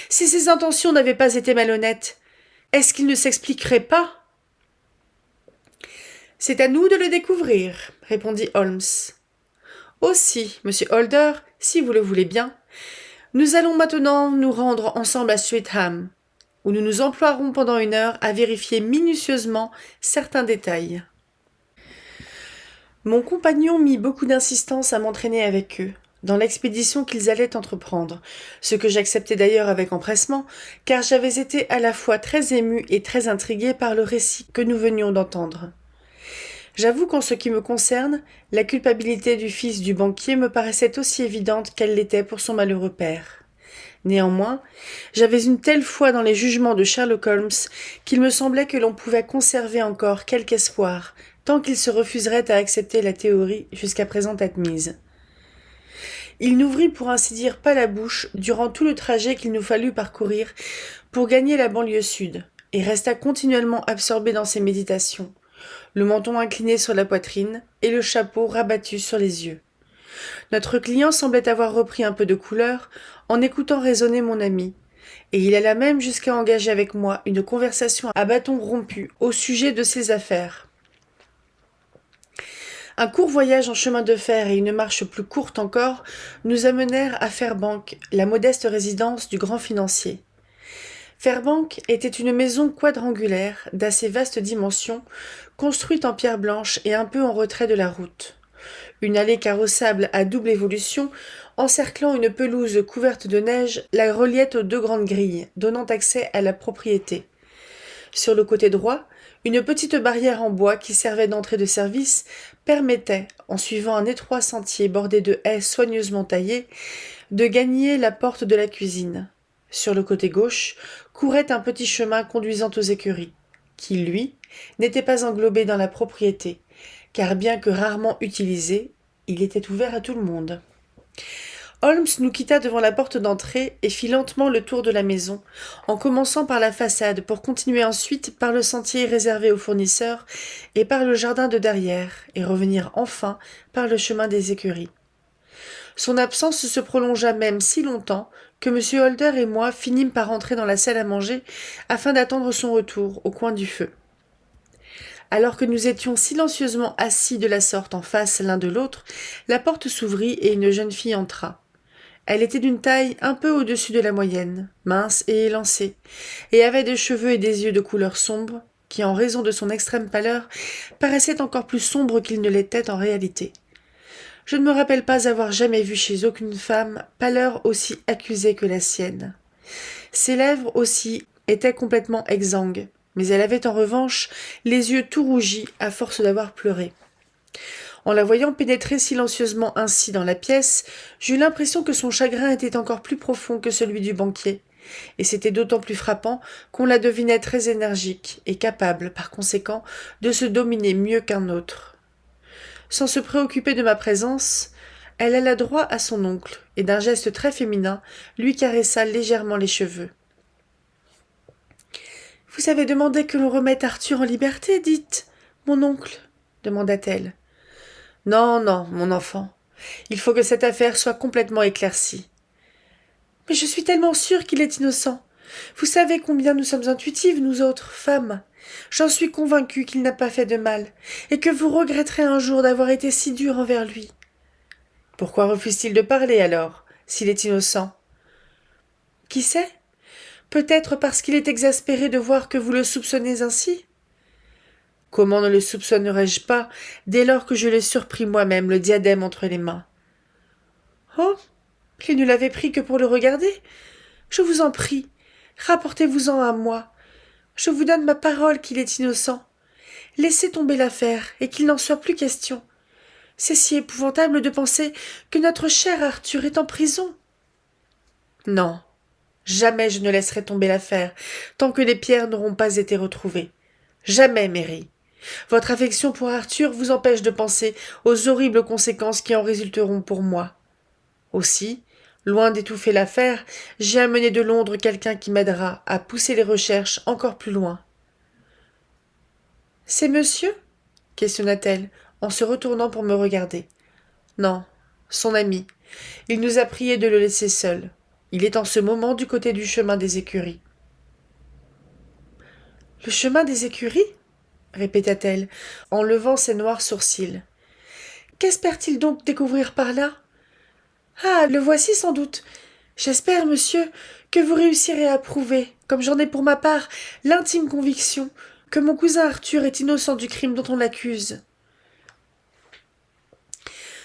Si ses intentions n'avaient pas été malhonnêtes, est-ce qu'il ne s'expliquerait pas? C'est à nous de le découvrir, répondit Holmes. Aussi, monsieur Holder, si vous le voulez bien, nous allons maintenant nous rendre ensemble à Streatham, où nous nous emploierons pendant 1 heure à vérifier minutieusement certains détails. Mon compagnon mit beaucoup d'insistance à m'entraîner avec eux, dans l'expédition qu'ils allaient entreprendre, ce que j'acceptais d'ailleurs avec empressement, car j'avais été à la fois très ému et très intrigué par le récit que nous venions d'entendre. J'avoue qu'en ce qui me concerne, la culpabilité du fils du banquier me paraissait aussi évidente qu'elle l'était pour son malheureux père. Néanmoins, j'avais une telle foi dans les jugements de Sherlock Holmes qu'il me semblait que l'on pouvait conserver encore quelque espoir, tant qu'il se refuserait à accepter la théorie jusqu'à présent admise. Il n'ouvrit pour ainsi dire pas la bouche durant tout le trajet qu'il nous fallut parcourir pour gagner la banlieue sud, et resta continuellement absorbé dans ses méditations, le menton incliné sur la poitrine et le chapeau rabattu sur les yeux. Notre client semblait avoir repris un peu de couleur en écoutant raisonner mon ami, et il alla même jusqu'à engager avec moi une conversation à bâton rompu au sujet de ses affaires. Un court voyage en chemin de fer et une marche plus courte encore nous amenèrent à Fairbank, la modeste résidence du grand financier. Fairbank était une maison quadrangulaire d'assez vaste dimension, construite en pierre blanche et un peu en retrait de la route. Une allée carrossable à double évolution, encerclant une pelouse couverte de neige, la reliait aux 2 grandes grilles, donnant accès à la propriété. Sur le côté droit, une petite barrière en bois qui servait d'entrée de service permettait, en suivant un étroit sentier bordé de haies soigneusement taillées, de gagner la porte de la cuisine. Sur le côté gauche courait un petit chemin conduisant aux écuries, qui, lui, n'était pas englobé dans la propriété, car bien que rarement utilisé, il était ouvert à tout le monde. Holmes nous quitta devant la porte d'entrée et fit lentement le tour de la maison, en commençant par la façade pour continuer ensuite par le sentier réservé aux fournisseurs et par le jardin de derrière, et revenir enfin par le chemin des écuries. Son absence se prolongea même si longtemps que M. Holder et moi finîmes par entrer dans la salle à manger afin d'attendre son retour au coin du feu. Alors que nous étions silencieusement assis de la sorte en face l'un de l'autre, la porte s'ouvrit et une jeune fille entra. Elle était d'une taille un peu au-dessus de la moyenne, mince et élancée, et avait des cheveux et des yeux de couleur sombre, qui, en raison de son extrême pâleur, paraissaient encore plus sombres qu'ils ne l'étaient en réalité. Je ne me rappelle pas avoir jamais vu chez aucune femme pâleur aussi accusée que la sienne. Ses lèvres aussi étaient complètement exsangues, mais elle avait en revanche les yeux tout rougis à force d'avoir pleuré. En la voyant pénétrer silencieusement ainsi dans la pièce, j'eus l'impression que son chagrin était encore plus profond que celui du banquier, et c'était d'autant plus frappant qu'on la devinait très énergique et capable, par conséquent, de se dominer mieux qu'un autre. Sans se préoccuper de ma présence, elle alla droit à son oncle, et d'un geste très féminin, lui caressa légèrement les cheveux. « Vous avez demandé que l'on remette Arthur en liberté, dites, mon oncle ?» demanda-t-elle. « Non, non, mon enfant. Il faut que cette affaire soit complètement éclaircie. »« Mais je suis tellement sûre qu'il est innocent. Vous savez combien nous sommes intuitives, nous autres, femmes. J'en suis convaincue qu'il n'a pas fait de mal, et que vous regretterez un jour d'avoir été si dure envers lui. »« Pourquoi refuse-t-il de parler, alors, s'il est innocent ?»« Qui sait ? Peut-être parce qu'il est exaspéré de voir que vous le soupçonnez ainsi. » Comment ne le soupçonnerais-je pas, dès lors que je l'ai surpris moi-même, le diadème entre les mains? Oh, il ne l'avait pris que pour le regarder. Je vous en prie, rapportez-vous-en à moi. Je vous donne ma parole qu'il est innocent. Laissez tomber l'affaire, et qu'il n'en soit plus question. C'est si épouvantable de penser que notre cher Arthur est en prison. Non, jamais je ne laisserai tomber l'affaire, tant que les pierres n'auront pas été retrouvées. Jamais, Mary. Votre affection pour Arthur vous empêche de penser aux horribles conséquences qui en résulteront pour moi. Aussi, loin d'étouffer l'affaire, j'ai amené de Londres quelqu'un qui m'aidera à pousser les recherches encore plus loin. « C'est monsieur ?» questionna-t-elle, en se retournant pour me regarder. « Non, son ami, Il nous a prié de le laisser seul. Il est en ce moment du côté du chemin des écuries. Le chemin des écuries répéta-t-elle, en levant ses noirs sourcils. Qu'espère-t-il donc découvrir par là? Ah, le voici sans doute. J'espère, monsieur, que vous réussirez à prouver, comme j'en ai pour ma part l'intime conviction, que mon cousin Arthur est innocent du crime dont on l'accuse.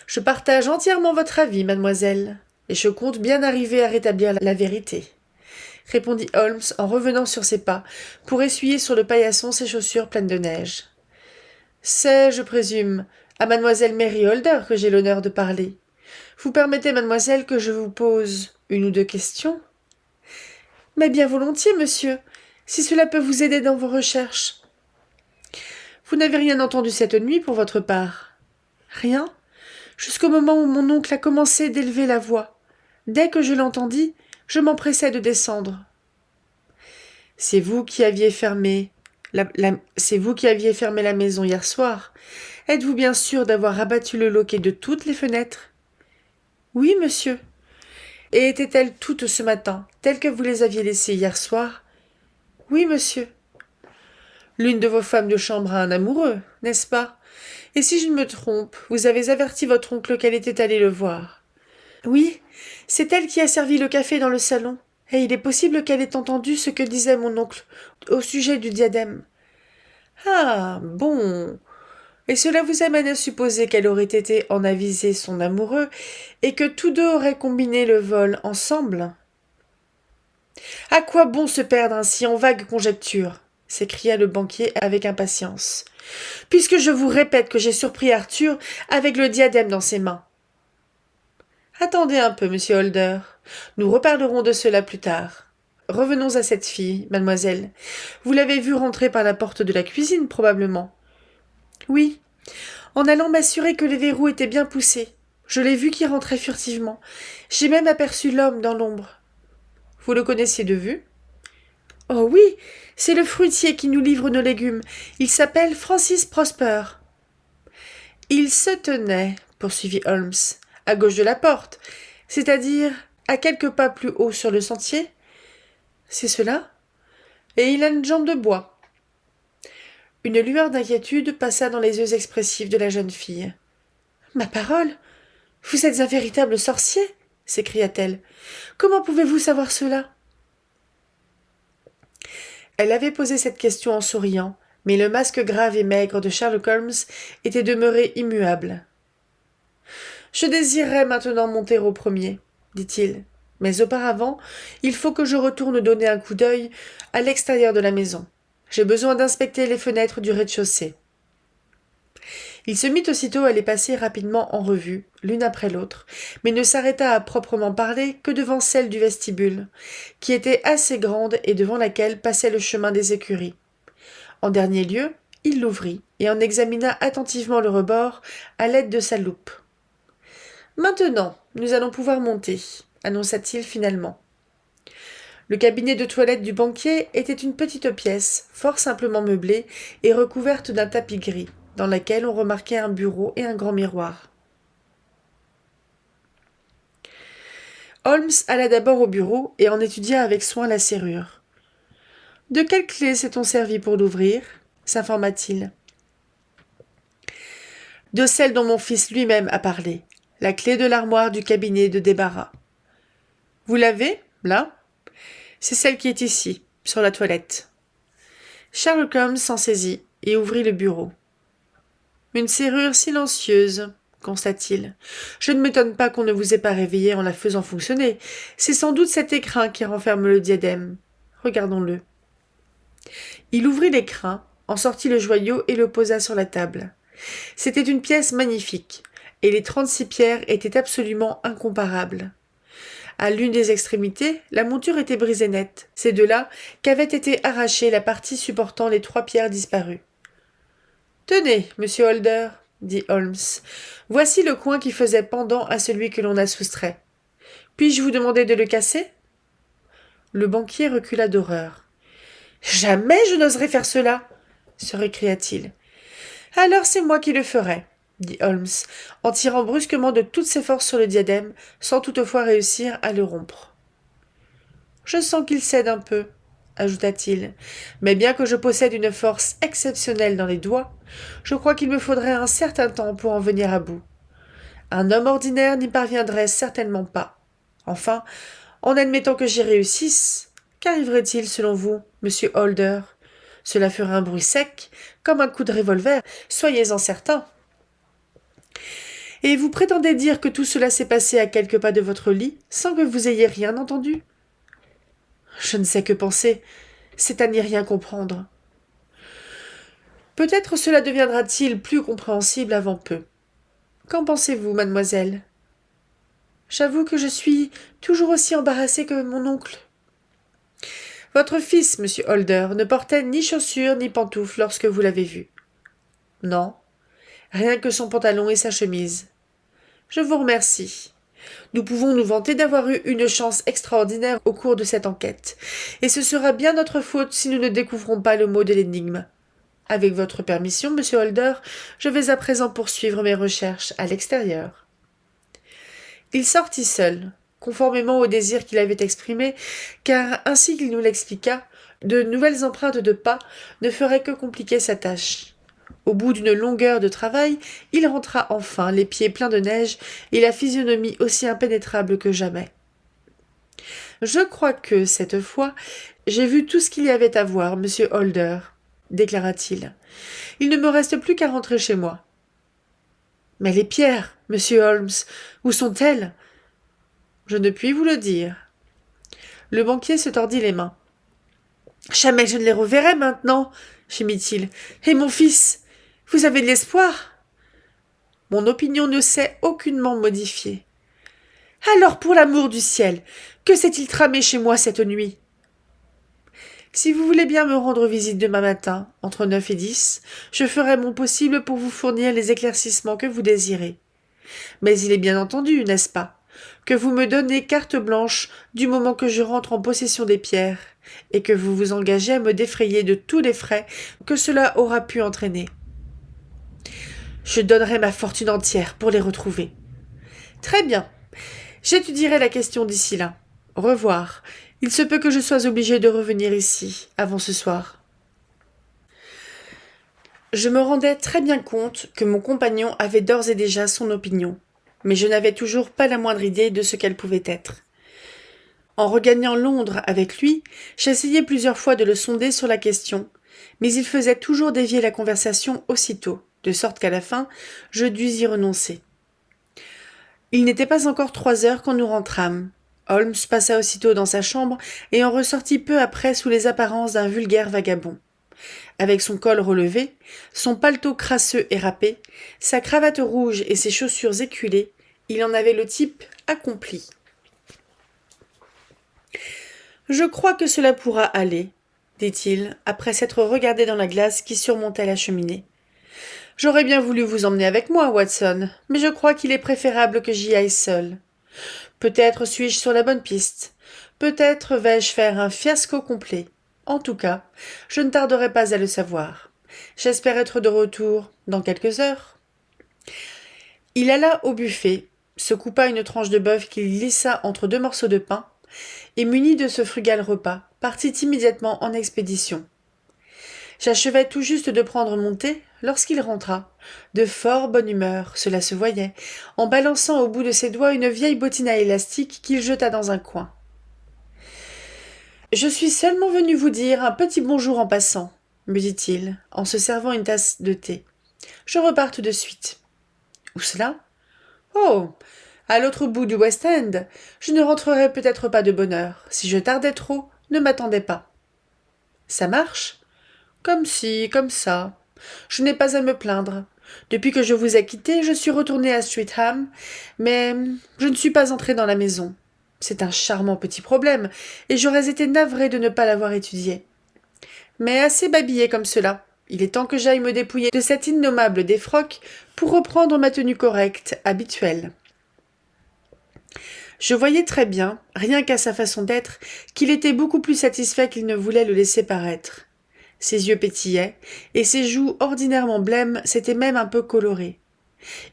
Je partage entièrement votre avis, mademoiselle, et je compte bien arriver à rétablir la vérité, répondit Holmes en revenant sur ses pas pour essuyer sur le paillasson ses chaussures pleines de neige. C'est, je présume, à mademoiselle Mary Holder que j'ai l'honneur de parler. Vous permettez, mademoiselle, que je vous pose une ou deux questions? Mais bien volontiers, monsieur, si cela peut vous aider dans vos recherches. Vous n'avez rien entendu cette nuit pour votre part? Rien? Jusqu'au moment où mon oncle a commencé d'élever la voix. Dès que je l'entendis, je m'empressai de descendre. C'est vous qui aviez fermé la maison hier soir. Êtes-vous bien sûr d'avoir abattu le loquet de toutes les fenêtres? Oui, monsieur. Et étaient-elles toutes ce matin, telles que vous les aviez laissées hier soir? Oui, monsieur. L'une de vos femmes de chambre a un amoureux, n'est-ce pas? Et si je ne me trompe, vous avez averti votre oncle qu'elle était allée le voir. Oui, c'est elle qui a servi le café dans le salon, et il est possible qu'elle ait entendu ce que disait mon oncle au sujet du diadème. Ah, bon. Et cela vous amène à supposer qu'elle aurait été en aviser son amoureux, et que tous deux auraient combiné le vol ensemble? À quoi bon se perdre ainsi en vagues conjectures? S'écria le banquier avec impatience, puisque je vous répète que j'ai surpris Arthur avec le diadème dans ses mains. Attendez un peu, monsieur Holder. Nous reparlerons de cela plus tard. Revenons à cette fille, mademoiselle. Vous l'avez vue rentrer par la porte de la cuisine, probablement. Oui, en allant m'assurer que les verrous étaient bien poussés. Je l'ai vue qui rentrait furtivement. J'ai même aperçu l'homme dans l'ombre. Vous le connaissiez de vue? Oh oui, c'est le fruitier qui nous livre nos légumes. Il s'appelle Francis Prosper. Il se tenait, poursuivit Holmes, à gauche de la porte, c'est-à-dire à quelques pas plus haut sur le sentier. C'est cela? Et il a une jambe de bois. Une lueur d'inquiétude passa dans les yeux expressifs de la jeune fille. Ma parole! Vous êtes un véritable sorcier! S'écria-t-elle. Comment pouvez-vous savoir cela? Elle avait posé cette question en souriant, mais le masque grave et maigre de Sherlock Holmes était demeuré immuable. Je désirerais maintenant monter au premier, dit-il, mais auparavant, il faut que je retourne donner un coup d'œil à l'extérieur de la maison. J'ai besoin d'inspecter les fenêtres du rez-de-chaussée. Il se mit aussitôt à les passer rapidement en revue, l'une après l'autre, mais ne s'arrêta à proprement parler que devant celle du vestibule, qui était assez grande et devant laquelle passait le chemin des écuries. En dernier lieu, il l'ouvrit et en examina attentivement le rebord à l'aide de sa loupe. « Maintenant, nous allons pouvoir monter, » annonça-t-il finalement. Le cabinet de toilette du banquier était une petite pièce, fort simplement meublée et recouverte d'un tapis gris, dans laquelle on remarquait un bureau et un grand miroir. Holmes alla d'abord au bureau et en étudia avec soin la serrure. « De quelle clé s'est-on servi pour l'ouvrir » s'informa-t-il. « De celle dont mon fils lui-même a parlé, la clé de l'armoire du cabinet de débarras. »« Vous l'avez, là ?»« C'est celle qui est ici, sur la toilette. » Sherlock Holmes s'en saisit et ouvrit le bureau. « Une serrure silencieuse, » constata-t-il. « Je ne m'étonne pas qu'on ne vous ait pas réveillé en la faisant fonctionner. C'est sans doute cet écrin qui renferme le diadème. Regardons-le. » Il ouvrit l'écrin, en sortit le joyau et le posa sur la table. C'était une pièce magnifique, et les 36 pierres étaient absolument incomparables. À l'une des extrémités, la monture était brisée nette. C'est de là qu'avait été arrachée la partie supportant les 3 pierres disparues. « Tenez, monsieur Holder, » dit Holmes, « voici le coin qui faisait pendant à celui que l'on a soustrait. Puis-je vous demander de le casser ?» Le banquier recula d'horreur. « Jamais je n'oserais faire cela !» se récria-t-il. « Alors c'est moi qui le ferai. dit Holmes, en tirant brusquement de toutes ses forces sur le diadème, sans toutefois réussir à le rompre. « Je sens qu'il cède un peu, » ajouta-t-il, « mais bien que je possède une force exceptionnelle dans les doigts, je crois qu'il me faudrait un certain temps pour en venir à bout. Un homme ordinaire n'y parviendrait certainement pas. Enfin, en admettant que j'y réussisse, qu'arriverait-il selon vous, monsieur Holder ? Cela ferait un bruit sec, comme un coup de revolver, soyez-en certain. Et vous prétendez dire que tout cela s'est passé à quelques pas de votre lit, sans que vous ayez rien entendu ? Je ne sais que penser, c'est à n'y rien comprendre. Peut-être cela deviendra-t-il plus compréhensible avant peu. Qu'en pensez-vous, mademoiselle ? J'avoue que je suis toujours aussi embarrassée que mon oncle. Votre fils, monsieur Holder, ne portait ni chaussures ni pantoufles lorsque vous l'avez vu. Non, rien que son pantalon et sa chemise. Je vous remercie. Nous pouvons nous vanter d'avoir eu une chance extraordinaire au cours de cette enquête, et ce sera bien notre faute si nous ne découvrons pas le mot de l'énigme. Avec votre permission, monsieur Holder, je vais à présent poursuivre mes recherches à l'extérieur. Il sortit seul, conformément au désir qu'il avait exprimé, car, ainsi qu'il nous l'expliqua, de nouvelles empreintes de pas ne feraient que compliquer sa tâche. Au bout d'une longue heure de travail, il rentra enfin, les pieds pleins de neige et la physionomie aussi impénétrable que jamais. « Je crois que, cette fois, j'ai vu tout ce qu'il y avait à voir, monsieur Holder, » déclara-t-il. « Il ne me reste plus qu'à rentrer chez moi. »« Mais les pierres, monsieur Holmes, où sont-elles » ? Je ne puis vous le dire. Le banquier se tordit les mains. « Jamais je ne les reverrai maintenant, » gémit-il. « Et mon fils ? Vous avez de l'espoir ? » Mon opinion ne s'est aucunement modifiée. « Alors, pour l'amour du ciel, que s'est-il tramé chez moi cette nuit ? » Si vous voulez bien me rendre visite demain matin, entre 9 et 10, je ferai mon possible pour vous fournir les éclaircissements que vous désirez. Mais il est bien entendu, n'est-ce pas, que vous me donnez carte blanche du moment que je rentre en possession des pierres, et que vous vous engagez à me défrayer de tous les frais que cela aura pu entraîner. Je donnerai ma fortune entière pour les retrouver. Très bien. J'étudierai la question d'ici là. Au revoir. Il se peut que je sois obligé de revenir ici, avant ce soir. Je me rendais très bien compte que mon compagnon avait d'ores et déjà son opinion, mais je n'avais toujours pas la moindre idée de ce qu'elle pouvait être. En regagnant Londres avec lui, j'essayai plusieurs fois de le sonder sur la question, mais il faisait toujours dévier la conversation aussitôt, de sorte qu'à la fin, je dus y renoncer. Il n'était pas encore 3 heures quand nous rentrâmes. Holmes passa aussitôt dans sa chambre et en ressortit peu après sous les apparences d'un vulgaire vagabond. Avec son col relevé, son paletot crasseux et râpé, sa cravate rouge et ses chaussures éculées, il en avait le type accompli. « Je crois que cela pourra aller, » dit-il, après s'être regardé dans la glace qui surmontait la cheminée. « J'aurais bien voulu vous emmener avec moi, Watson, mais je crois qu'il est préférable que j'y aille seul. Peut-être suis-je sur la bonne piste. Peut-être vais-je faire un fiasco complet. En tout cas, je ne tarderai pas à le savoir. J'espère être de retour dans quelques heures. » Il alla au buffet, se coupa une tranche de bœuf qu'il glissa entre 2 morceaux de pain, et muni de ce frugal repas, partit immédiatement en expédition. J'achevais tout juste de prendre mon thé lorsqu'il rentra, de fort bonne humeur, cela se voyait, en balançant au bout de ses doigts une vieille bottine à élastique qu'il jeta dans un coin. « Je suis seulement venu vous dire un petit bonjour en passant, » me dit-il, en se servant une tasse de thé. « Je repars tout de suite. »« Où cela ? » ?»« Oh, à l'autre bout du West End. Je ne rentrerai peut-être pas de bonne heure. Si je tardais trop, ne m'attendez pas. »« Ça marche ? » ?»« Comme ci, comme ça. Je n'ai pas à me plaindre. Depuis que je vous ai quitté, je suis retourné à Streatham, mais je ne suis pas entré dans la maison. C'est un charmant petit problème, et j'aurais été navré de ne pas l'avoir étudié. Mais assez babillé comme cela. Il est temps que j'aille me dépouiller de cet innommable défroque pour reprendre ma tenue correcte, habituelle. Je voyais très bien, rien qu'à sa façon d'être, qu'il était beaucoup plus satisfait qu'il ne voulait le laisser paraître. Ses yeux pétillaient, et ses joues ordinairement blêmes s'étaient même un peu colorées.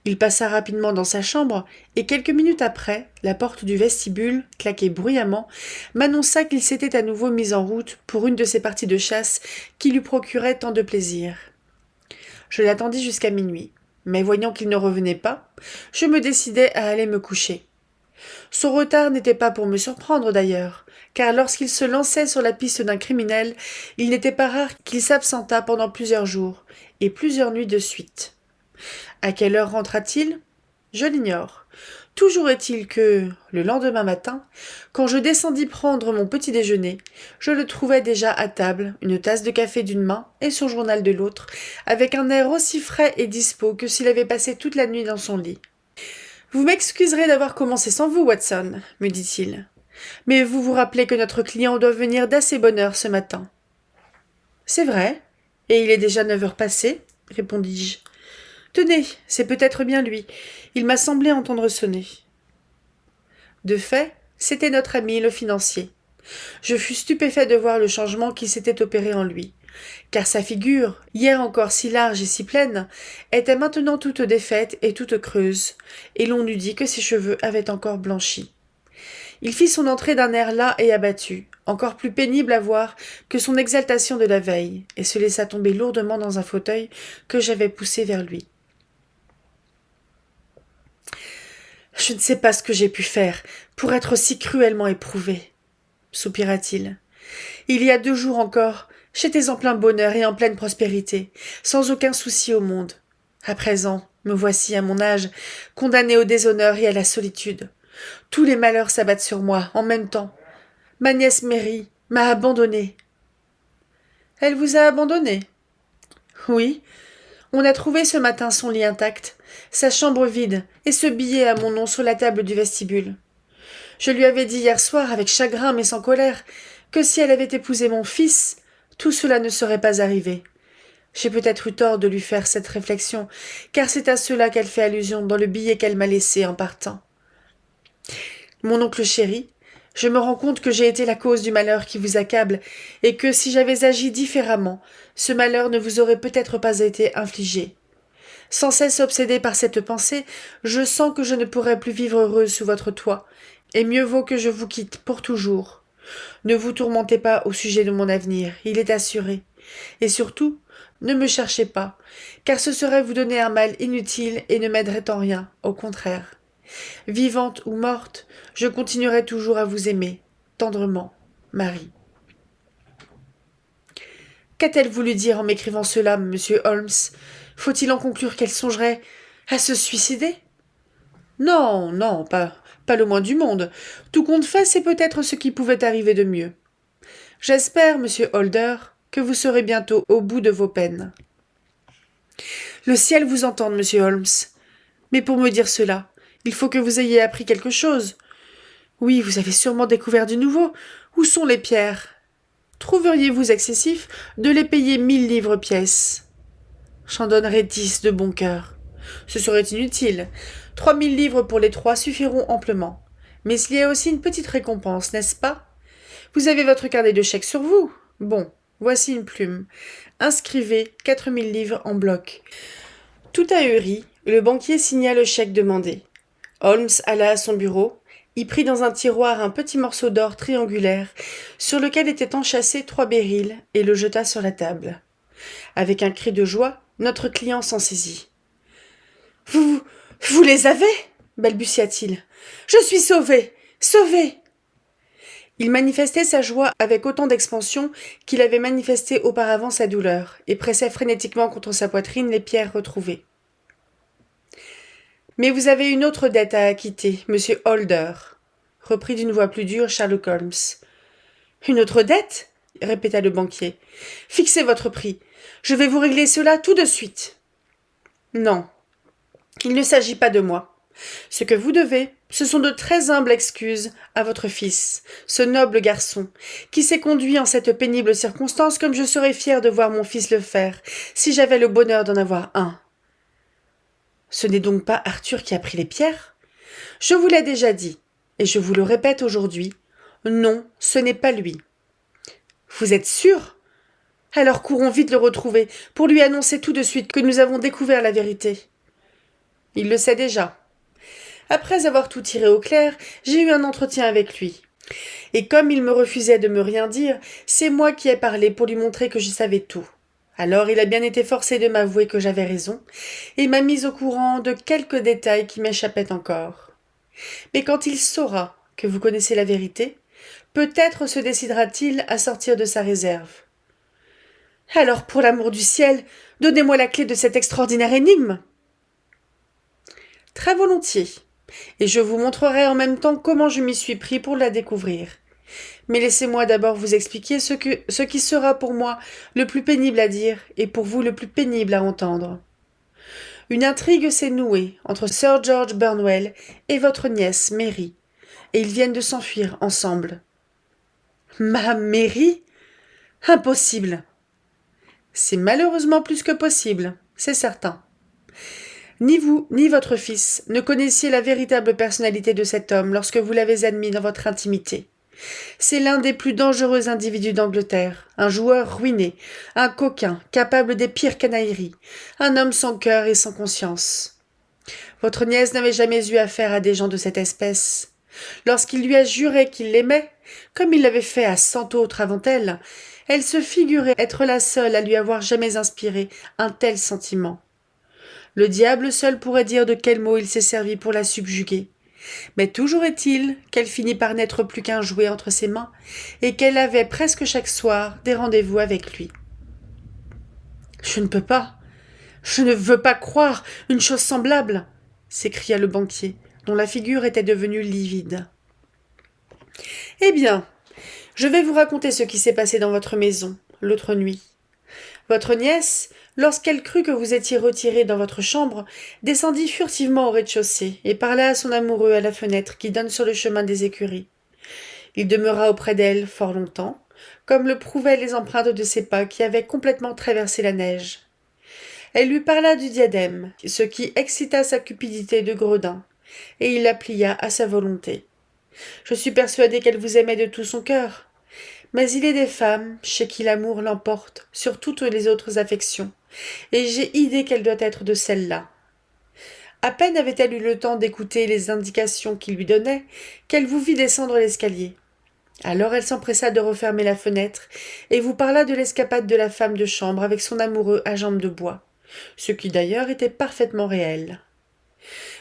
Il passa rapidement dans sa chambre, et quelques minutes après, la porte du vestibule, claquée bruyamment, m'annonça qu'il s'était à nouveau mis en route pour une de ces parties de chasse qui lui procuraient tant de plaisir. Je l'attendis jusqu'à minuit, mais voyant qu'il ne revenait pas, je me décidai à aller me coucher. Son retard n'était pas pour me surprendre d'ailleurs, car lorsqu'il se lançait sur la piste d'un criminel, il n'était pas rare qu'il s'absentât pendant plusieurs jours, et plusieurs nuits de suite. À quelle heure rentra-t-il ? Je l'ignore. Toujours est-il que, le lendemain matin, quand je descendis prendre mon petit déjeuner, je le trouvais déjà à table, une tasse de café d'une main et son journal de l'autre, avec un air aussi frais et dispos que s'il avait passé toute la nuit dans son lit. « Vous m'excuserez d'avoir commencé sans vous, Watson, » me dit-il. « Mais vous vous rappelez que notre client doit venir d'assez bonne heure ce matin. »« C'est vrai, et il est déjà 9 heures passées, » répondis-je. « Tenez, c'est peut-être bien lui. Il m'a semblé entendre sonner. » De fait, c'était notre ami le financier. Je fus stupéfait de voir le changement qui s'était opéré en lui, car sa figure, hier encore si large et si pleine, était maintenant toute défaite et toute creuse, et l'on eût dit que ses cheveux avaient encore blanchi. Il fit son entrée d'un air las et abattu, encore plus pénible à voir que son exaltation de la veille, et se laissa tomber lourdement dans un fauteuil que j'avais poussé vers lui. « Je ne sais pas ce que j'ai pu faire pour être si cruellement éprouvé, » soupira-t-il. « Il y a 2 jours encore, j'étais en plein bonheur et en pleine prospérité, sans aucun souci au monde. À présent, me voici à mon âge, condamné au déshonneur et à la solitude. Tous les malheurs s'abattent sur moi en même temps. Ma nièce Mary m'a abandonné. »« Elle vous a abandonné ?»« Oui. On a trouvé ce matin son lit intact, sa chambre vide et ce billet à mon nom sur la table du vestibule. Je lui avais dit hier soir avec chagrin mais sans colère que si elle avait épousé mon fils, tout cela ne serait pas arrivé. J'ai peut-être eu tort de lui faire cette réflexion, car c'est à cela qu'elle fait allusion dans le billet qu'elle m'a laissé en partant. Mon oncle chéri, je me rends compte que j'ai été la cause du malheur qui vous accable, et que si j'avais agi différemment, ce malheur ne vous aurait peut-être pas été infligé. Sans cesse obsédée par cette pensée, je sens que je ne pourrai plus vivre heureuse sous votre toit, et mieux vaut que je vous quitte pour toujours. Ne vous tourmentez pas au sujet de mon avenir, il est assuré. Et surtout, ne me cherchez pas, car ce serait vous donner un mal inutile et ne m'aiderait en rien, au contraire. Vivante ou morte, je continuerai toujours à vous aimer, tendrement, Marie. Qu'a-t-elle voulu dire en m'écrivant cela, monsieur Holmes ? Faut-il en conclure qu'elle songerait à se suicider ? Non, non, pas le moins du monde. Tout compte fait, c'est peut-être ce qui pouvait arriver de mieux. J'espère, monsieur Holder, que vous serez bientôt au bout de vos peines. Le ciel vous entende, monsieur Holmes. Mais pour me dire cela, il faut que vous ayez appris quelque chose. Oui, vous avez sûrement découvert du nouveau. Où sont les pierres ? Trouveriez-vous excessif de les payer 1000 livres pièce ? J'en donnerai 10 de bon cœur. Ce serait inutile. 3000 livres pour les 3 suffiront amplement. Mais il y a aussi une petite récompense, n'est-ce pas ? Vous avez votre carnet de chèques sur vous ? Bon, voici une plume. Inscrivez 4000 livres en bloc. Tout ahuri, le banquier signa le chèque demandé. Holmes alla à son bureau, y prit dans un tiroir un petit morceau d'or triangulaire sur lequel étaient enchâssés 3 béryls et le jeta sur la table. Avec un cri de joie, notre client s'en saisit. « Vous les avez ?» balbutia-t-il. « Je suis sauvé ! Sauvé !» Il manifestait sa joie avec autant d'expansion qu'il avait manifesté auparavant sa douleur, et pressait frénétiquement contre sa poitrine les pierres retrouvées. « Mais vous avez une autre dette à acquitter, monsieur Holder, » reprit d'une voix plus dure Sherlock Holmes. « Une autre dette ?» répéta le banquier. « Fixez votre prix. Je vais vous régler cela tout de suite. »« Non, il ne s'agit pas de moi. Ce que vous devez, ce sont de très humbles excuses à votre fils, ce noble garçon, qui s'est conduit en cette pénible circonstance comme je serais fier de voir mon fils le faire, si j'avais le bonheur d'en avoir un. » « Ce n'est donc pas Arthur qui a pris les pierres ? Je vous l'ai déjà dit, et je vous le répète aujourd'hui, non, ce n'est pas lui. »« Vous êtes sûr ? Alors courons vite le retrouver, pour lui annoncer tout de suite que nous avons découvert la vérité. » il le sait déjà. Après avoir tout tiré au clair, j'ai eu un entretien avec lui. Et comme il me refusait de me rien dire, c'est moi qui ai parlé pour lui montrer que je savais tout. Alors il a bien été forcé de m'avouer que j'avais raison, et m'a mis au courant de quelques détails qui m'échappaient encore. Mais quand il saura que vous connaissez la vérité, peut-être se décidera-t-il à sortir de sa réserve. Alors, pour l'amour du ciel, donnez-moi la clé de cette extraordinaire énigme. Très volontiers, et je vous montrerai en même temps comment je m'y suis pris pour la découvrir. Mais laissez-moi d'abord vous expliquer ce qui sera pour moi le plus pénible à dire et pour vous le plus pénible à entendre. Une intrigue s'est nouée entre Sir George Burnwell et votre nièce Mary, et ils viennent de s'enfuir ensemble. Ma Mary ? Impossible. C'est malheureusement plus que possible, c'est certain. Ni vous, ni votre fils ne connaissiez la véritable personnalité de cet homme lorsque vous l'avez admis dans votre intimité. C'est l'un des plus dangereux individus d'Angleterre, un joueur ruiné, un coquin, capable des pires canailleries, un homme sans cœur et sans conscience. Votre nièce n'avait jamais eu affaire à des gens de cette espèce. Lorsqu'il lui a juré qu'il l'aimait, comme il l'avait fait à 100 autres avant elle, elle se figurait être la seule à lui avoir jamais inspiré un tel sentiment. Le diable seul pourrait dire de quels mots il s'est servi pour la subjuguer. Mais toujours est-il qu'elle finit par n'être plus qu'un jouet entre ses mains, et qu'elle avait presque chaque soir des rendez-vous avec lui. Je ne veux pas croire une chose semblable, s'écria le banquier, dont la figure était devenue livide. Eh bien, je vais vous raconter ce qui s'est passé dans votre maison, l'autre nuit. Votre nièce, lorsqu'elle crut que vous étiez retiré dans votre chambre, descendit furtivement au rez-de-chaussée et parla à son amoureux à la fenêtre qui donne sur le chemin des écuries. Il demeura auprès d'elle fort longtemps, comme le prouvaient les empreintes de ses pas qui avaient complètement traversé la neige. Elle lui parla du diadème, ce qui excita sa cupidité de gredin, et il la plia à sa volonté. Je suis persuadé qu'elle vous aimait de tout son cœur. Mais il est des femmes chez qui l'amour l'emporte sur toutes les autres affections, et j'ai idée qu'elle doit être de celle-là. À peine avait-elle eu le temps d'écouter les indications qu'il lui donnait, qu'elle vous vit descendre l'escalier. Alors elle s'empressa de refermer la fenêtre, et vous parla de l'escapade de la femme de chambre avec son amoureux à jambes de bois, ce qui d'ailleurs était parfaitement réel.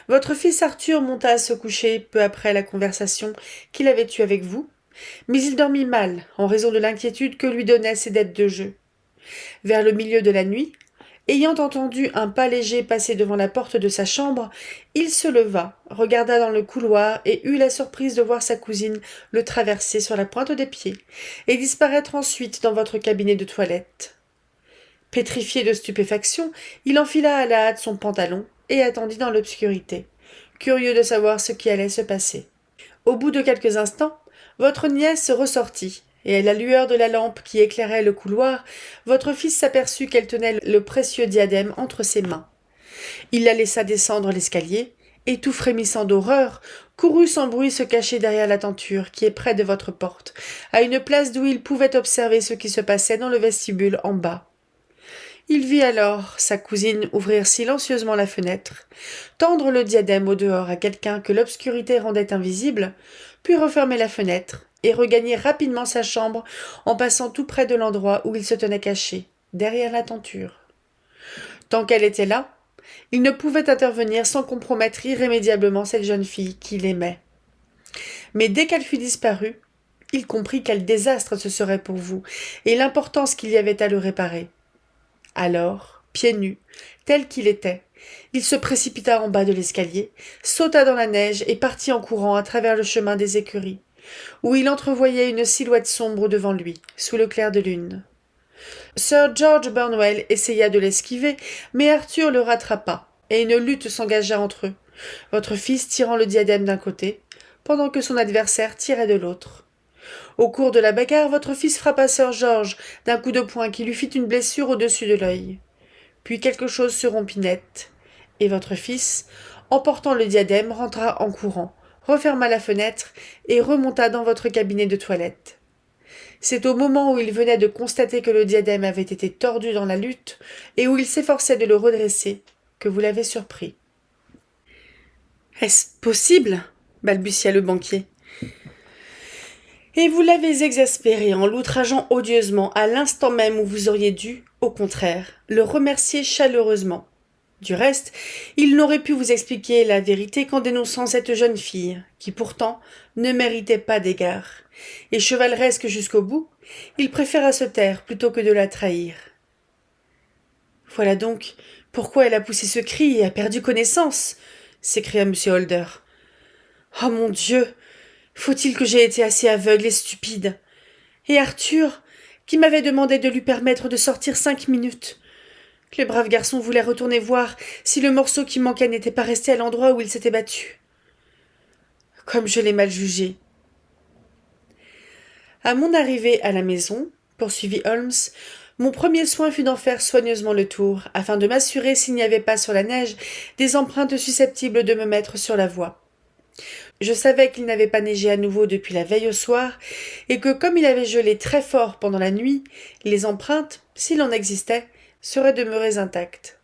Votre fils Arthur monta à se coucher peu après la conversation qu'il avait eue avec vous, mais il dormit mal, en raison de l'inquiétude que lui donnaient ses dettes de jeu. Vers le milieu de la nuit, ayant entendu un pas léger passer devant la porte de sa chambre, il se leva, regarda dans le couloir et eut la surprise de voir sa cousine le traverser sur la pointe des pieds et disparaître ensuite dans votre cabinet de toilette. Pétrifié de stupéfaction, il enfila à la hâte son pantalon et attendit dans l'obscurité, curieux de savoir ce qui allait se passer. Au bout de quelques instants, votre nièce ressortit, et à la lueur de la lampe qui éclairait le couloir, votre fils s'aperçut qu'elle tenait le précieux diadème entre ses mains. Il la laissa descendre l'escalier, et tout frémissant d'horreur, courut sans bruit se cacher derrière la tenture qui est près de votre porte, à une place d'où il pouvait observer ce qui se passait dans le vestibule en bas. Il vit alors sa cousine ouvrir silencieusement la fenêtre, tendre le diadème au dehors à quelqu'un que l'obscurité rendait invisible, puis refermer la fenêtre et regagner rapidement sa chambre en passant tout près de l'endroit où il se tenait caché, derrière la tenture. Tant qu'elle était là, il ne pouvait intervenir sans compromettre irrémédiablement cette jeune fille qu'il aimait. Mais dès qu'elle fut disparue, il comprit quel désastre ce serait pour vous et l'importance qu'il y avait à le réparer. Alors, pieds nus, tel qu'il était, il se précipita en bas de l'escalier, sauta dans la neige et partit en courant à travers le chemin des écuries, où il entrevoyait une silhouette sombre devant lui, sous le clair de lune. Sir George Burnwell essaya de l'esquiver, mais Arthur le rattrapa, et une lutte s'engagea entre eux, votre fils tirant le diadème d'un côté, pendant que son adversaire tirait de l'autre. Au cours de la bagarre, votre fils frappa Sir George d'un coup de poing qui lui fit une blessure au-dessus de l'œil. Puis quelque chose se rompit net, et votre fils, emportant le diadème, rentra en courant, referma la fenêtre et remonta dans votre cabinet de toilette. C'est au moment où il venait de constater que le diadème avait été tordu dans la lutte et où il s'efforçait de le redresser que vous l'avez surpris. Est-ce possible? Balbutia le banquier. Et vous l'avez exaspéré en l'outrageant odieusement à l'instant même où vous auriez dû, au contraire, le remercier chaleureusement. Du reste, il n'aurait pu vous expliquer la vérité qu'en dénonçant cette jeune fille, qui pourtant ne méritait pas d'égard. Et chevaleresque jusqu'au bout, il préféra se taire plutôt que de la trahir. Voilà donc pourquoi elle a poussé ce cri et a perdu connaissance, s'écria M. Holder. Oh mon Dieu! Faut-il que j'aie été assez aveugle et stupide? Et Arthur, qui m'avait demandé de lui permettre de sortir 5 minutes. Le brave garçon voulait retourner voir si le morceau qui manquait n'était pas resté à l'endroit où il s'était battu. Comme je l'ai mal jugé. À mon arrivée à la maison, poursuivit Holmes, mon premier soin fut d'en faire soigneusement le tour, afin de m'assurer s'il n'y avait pas sur la neige des empreintes susceptibles de me mettre sur la voie. Je savais qu'il n'avait pas neigé à nouveau depuis la veille au soir, et que comme il avait gelé très fort pendant la nuit, les empreintes, s'il en existait, seraient demeurées intactes.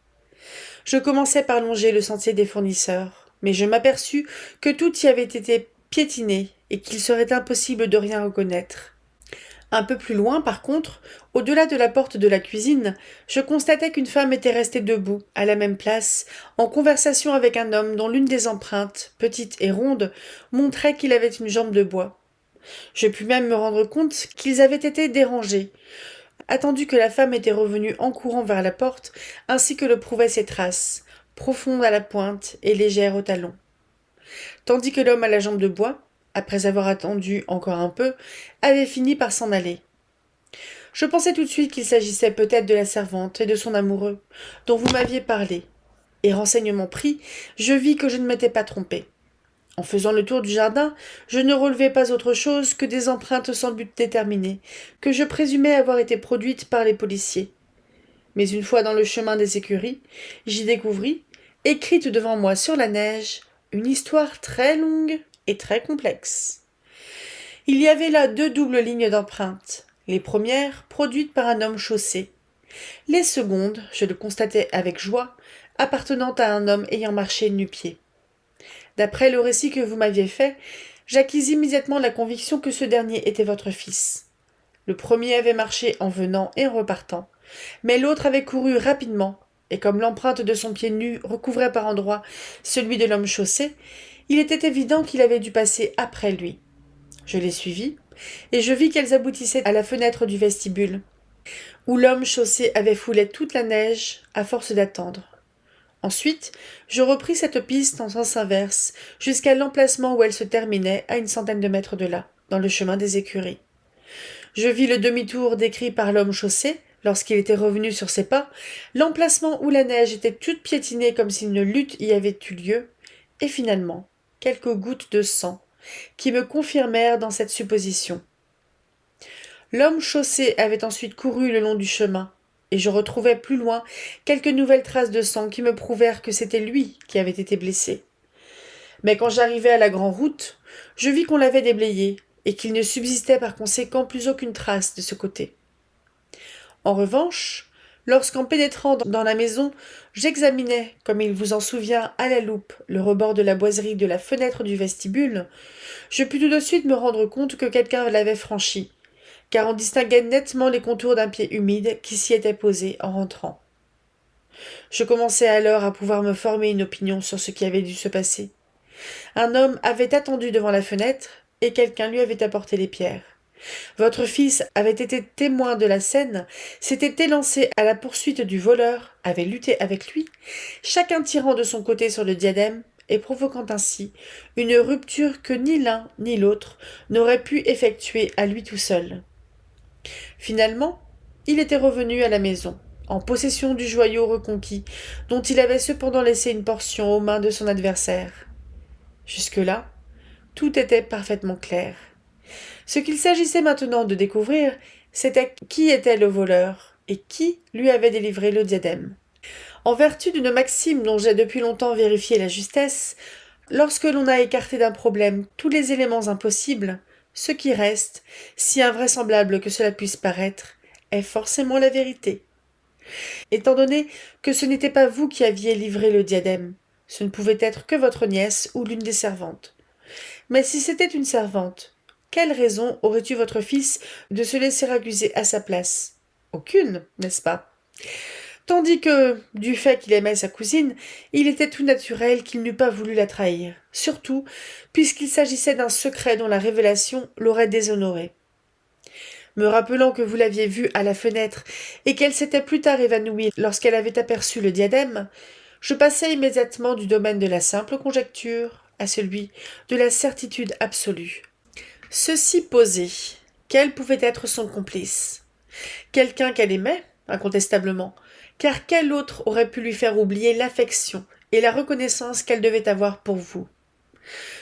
Je commençai par longer le sentier des fournisseurs, mais je m'aperçus que tout y avait été piétiné et qu'il serait impossible de rien reconnaître. Un peu plus loin, par contre, au-delà de la porte de la cuisine, je constatai qu'une femme était restée debout, à la même place, en conversation avec un homme dont l'une des empreintes, petite et ronde, montrait qu'il avait une jambe de bois. Je pus même me rendre compte qu'ils avaient été dérangés, attendu que la femme était revenue en courant vers la porte, ainsi que le prouvaient ses traces, profondes à la pointe et légères au talon. Tandis que l'homme à la jambe de bois, après avoir attendu encore un peu, avait fini par s'en aller. Je pensai tout de suite qu'il s'agissait peut-être de la servante et de son amoureux, dont vous m'aviez parlé, et renseignement pris, je vis que je ne m'étais pas trompé. En faisant le tour du jardin, je ne relevai pas autre chose que des empreintes sans but déterminé, que je présumais avoir été produites par les policiers. Mais une fois dans le chemin des écuries, j'y découvris, écrite devant moi sur la neige, une histoire très longue et très complexe. Il y avait là 2 doubles lignes d'empreintes, les premières produites par un homme chaussé, les secondes, je le constatai avec joie, appartenant à un homme ayant marché nu-pieds. D'après le récit que vous m'aviez fait, j'acquis immédiatement la conviction que ce dernier était votre fils. Le premier avait marché en venant et en repartant, mais l'autre avait couru rapidement, et comme l'empreinte de son pied nu recouvrait par endroits celui de l'homme chaussé, il était évident qu'il avait dû passer après lui. Je les suivis, et je vis qu'elles aboutissaient à la fenêtre du vestibule, où l'homme chaussé avait foulé toute la neige à force d'attendre. Ensuite, je repris cette piste en sens inverse, jusqu'à l'emplacement où elle se terminait à une centaine de mètres de là, dans le chemin des écuries. Je vis le demi-tour décrit par l'homme chaussé, lorsqu'il était revenu sur ses pas, l'emplacement où la neige était toute piétinée comme si une lutte y avait eu lieu, et finalement, quelques gouttes de sang, qui me confirmèrent dans cette supposition. L'homme chaussé avait ensuite couru le long du chemin, et je retrouvai plus loin quelques nouvelles traces de sang qui me prouvèrent que c'était lui qui avait été blessé. Mais quand j'arrivai à la grande route, je vis qu'on l'avait déblayé, et qu'il ne subsistait par conséquent plus aucune trace de ce côté. En revanche, lorsqu'en pénétrant dans la maison, j'examinais, comme il vous en souvient, à la loupe, le rebord de la boiserie de la fenêtre du vestibule, je pus tout de suite me rendre compte que quelqu'un l'avait franchi, car on distinguait nettement les contours d'un pied humide qui s'y était posé en rentrant. Je commençai alors à pouvoir me former une opinion sur ce qui avait dû se passer. Un homme avait attendu devant la fenêtre, et quelqu'un lui avait apporté les pierres. Votre fils avait été témoin de la scène, s'était élancé à la poursuite du voleur, avait lutté avec lui, chacun tirant de son côté sur le diadème, et provoquant ainsi une rupture que ni l'un ni l'autre n'aurait pu effectuer à lui tout seul. Finalement, il était revenu à la maison, en possession du joyau reconquis, dont il avait cependant laissé une portion aux mains de son adversaire. Jusque-là, tout était parfaitement clair. Ce qu'il s'agissait maintenant de découvrir, c'était qui était le voleur et qui lui avait délivré le diadème. En vertu d'une maxime dont j'ai depuis longtemps vérifié la justesse, lorsque l'on a écarté d'un problème tous les éléments impossibles, ce qui reste, si invraisemblable que cela puisse paraître, est forcément la vérité. Étant donné que ce n'était pas vous qui aviez livré le diadème, Ce ne pouvait être que votre nièce ou l'une des servantes. Mais si c'était une servante, quelle raison aurait eu votre fils de se laisser accuser à sa place? Aucune, n'est-ce pas? Tandis que, du fait qu'il aimait sa cousine, il était tout naturel qu'il n'eût pas voulu la trahir, surtout puisqu'il s'agissait d'un secret dont la révélation l'aurait déshonoré. Me rappelant que vous l'aviez vue à la fenêtre et qu'elle s'était plus tard évanouie lorsqu'elle avait aperçu le diadème, je passai immédiatement du domaine de la simple conjecture à celui de la certitude absolue. Ceci posé, quel pouvait être son complice? Quelqu'un qu'elle aimait, incontestablement, car quel autre aurait pu lui faire oublier l'affection et la reconnaissance qu'elle devait avoir pour vous?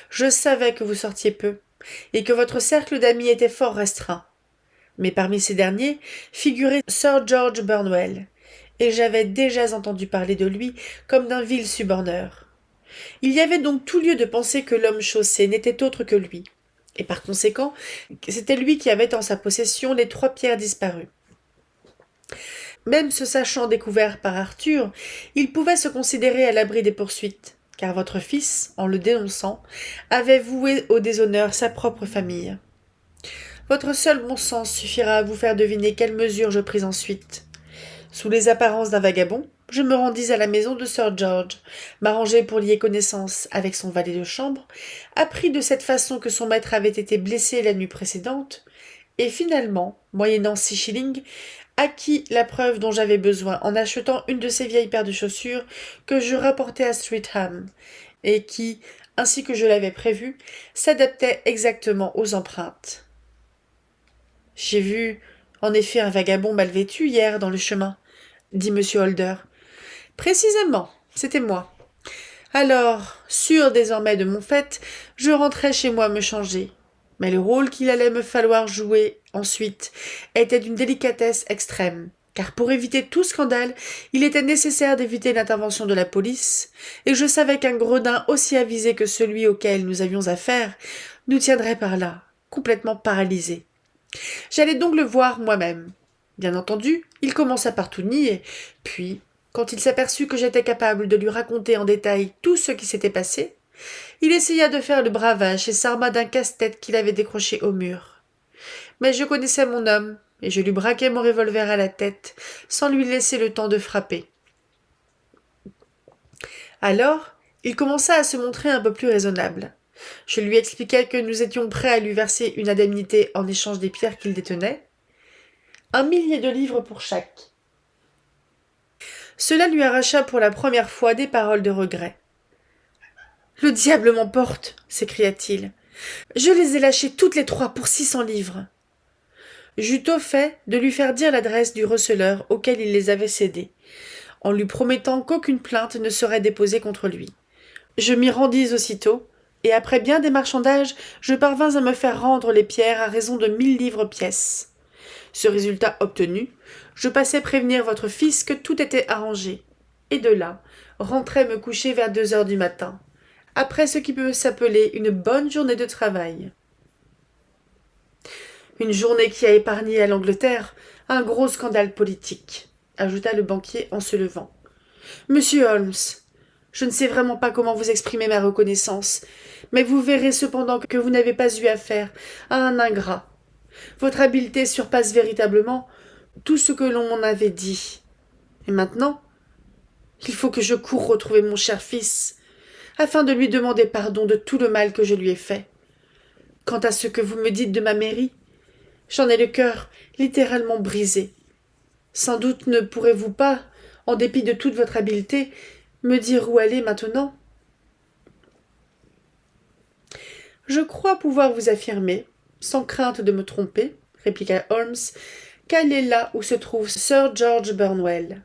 Je savais que vous sortiez peu, et que votre cercle d'amis était fort restreint. Mais parmi ces derniers figurait Sir George Burnwell, et j'avais déjà entendu parler de lui comme d'un vil suborneur. Il y avait donc tout lieu de penser que l'homme chaussé n'était autre que lui, et par conséquent, c'était lui qui avait en sa possession les 3 pierres disparues. Même se sachant découvert par Arthur, il pouvait se considérer à l'abri des poursuites, car votre fils, en le dénonçant, avait voué au déshonneur sa propre famille. Votre seul bon sens suffira à vous faire deviner quelles mesures je pris ensuite. Sous les apparences d'un vagabond, je me rendis à la maison de Sir George, m'arrangeai pour lier connaissance avec son valet de chambre, appris de cette façon que son maître avait été blessé la nuit précédente, et finalement, moyennant 6 shillings, acquis la preuve dont j'avais besoin en achetant une de ces vieilles paires de chaussures que je rapportais à Streatham, et qui, ainsi que je l'avais prévu, s'adaptaient exactement aux empreintes. J'ai vu, en effet, un vagabond mal vêtu hier dans le chemin, dit M. Holder. Précisément, c'était moi. Alors, sûr désormais de mon fait, je rentrai chez moi me changer. Mais le rôle qu'il allait me falloir jouer ensuite était d'une délicatesse extrême, car pour éviter tout scandale, il était nécessaire d'éviter l'intervention de la police, et je savais qu'un gredin aussi avisé que celui auquel nous avions affaire nous tiendrait par là, complètement paralysés. J'allais donc le voir moi-même. Bien entendu, il commença par tout nier, puis, quand il s'aperçut que j'étais capable de lui raconter en détail tout ce qui s'était passé, il essaya de faire le bravage et s'arma d'un casse-tête qu'il avait décroché au mur. Mais je connaissais mon homme, et je lui braquai mon revolver à la tête, sans lui laisser le temps de frapper. Alors, il commença à se montrer un peu plus raisonnable. Je lui expliquai que nous étions prêts à lui verser une indemnité en échange des pierres qu'il détenait, 1 millier de livres pour chaque. Cela lui arracha pour la première fois des paroles de regret. « Le diable m'emporte !» s'écria-t-il. « Je les ai lâchées toutes les 3 pour 600 livres. » J'eus au fait de lui faire dire l'adresse du receleur auquel il les avait cédées, en lui promettant qu'aucune plainte ne serait déposée contre lui. Je m'y rendis aussitôt, et après bien des marchandages, je parvins à me faire rendre les pierres à raison de 1000 livres pièce. Ce résultat obtenu, je passai prévenir votre fils que tout était arrangé, et de là, rentrai me coucher vers 2 heures du matin, après ce qui peut s'appeler une bonne journée de travail. Une journée qui a épargné à l'Angleterre un gros scandale politique, ajouta le banquier en se levant. Monsieur Holmes, je ne sais vraiment pas comment vous exprimer ma reconnaissance, mais vous verrez cependant que vous n'avez pas eu affaire à un ingrat. Votre habileté surpasse véritablement tout ce que l'on m'en avait dit. Et maintenant, il faut que je coure retrouver mon cher fils, afin de lui demander pardon de tout le mal que je lui ai fait. Quant à ce que vous me dites de ma mairie, j'en ai le cœur littéralement brisé. Sans doute ne pourrez-vous pas, en dépit de toute votre habileté, me dire où aller maintenant? Je crois pouvoir vous affirmer, sans crainte de me tromper, répliqua Holmes, qu'elle est là où se trouve Sir George Burnwell.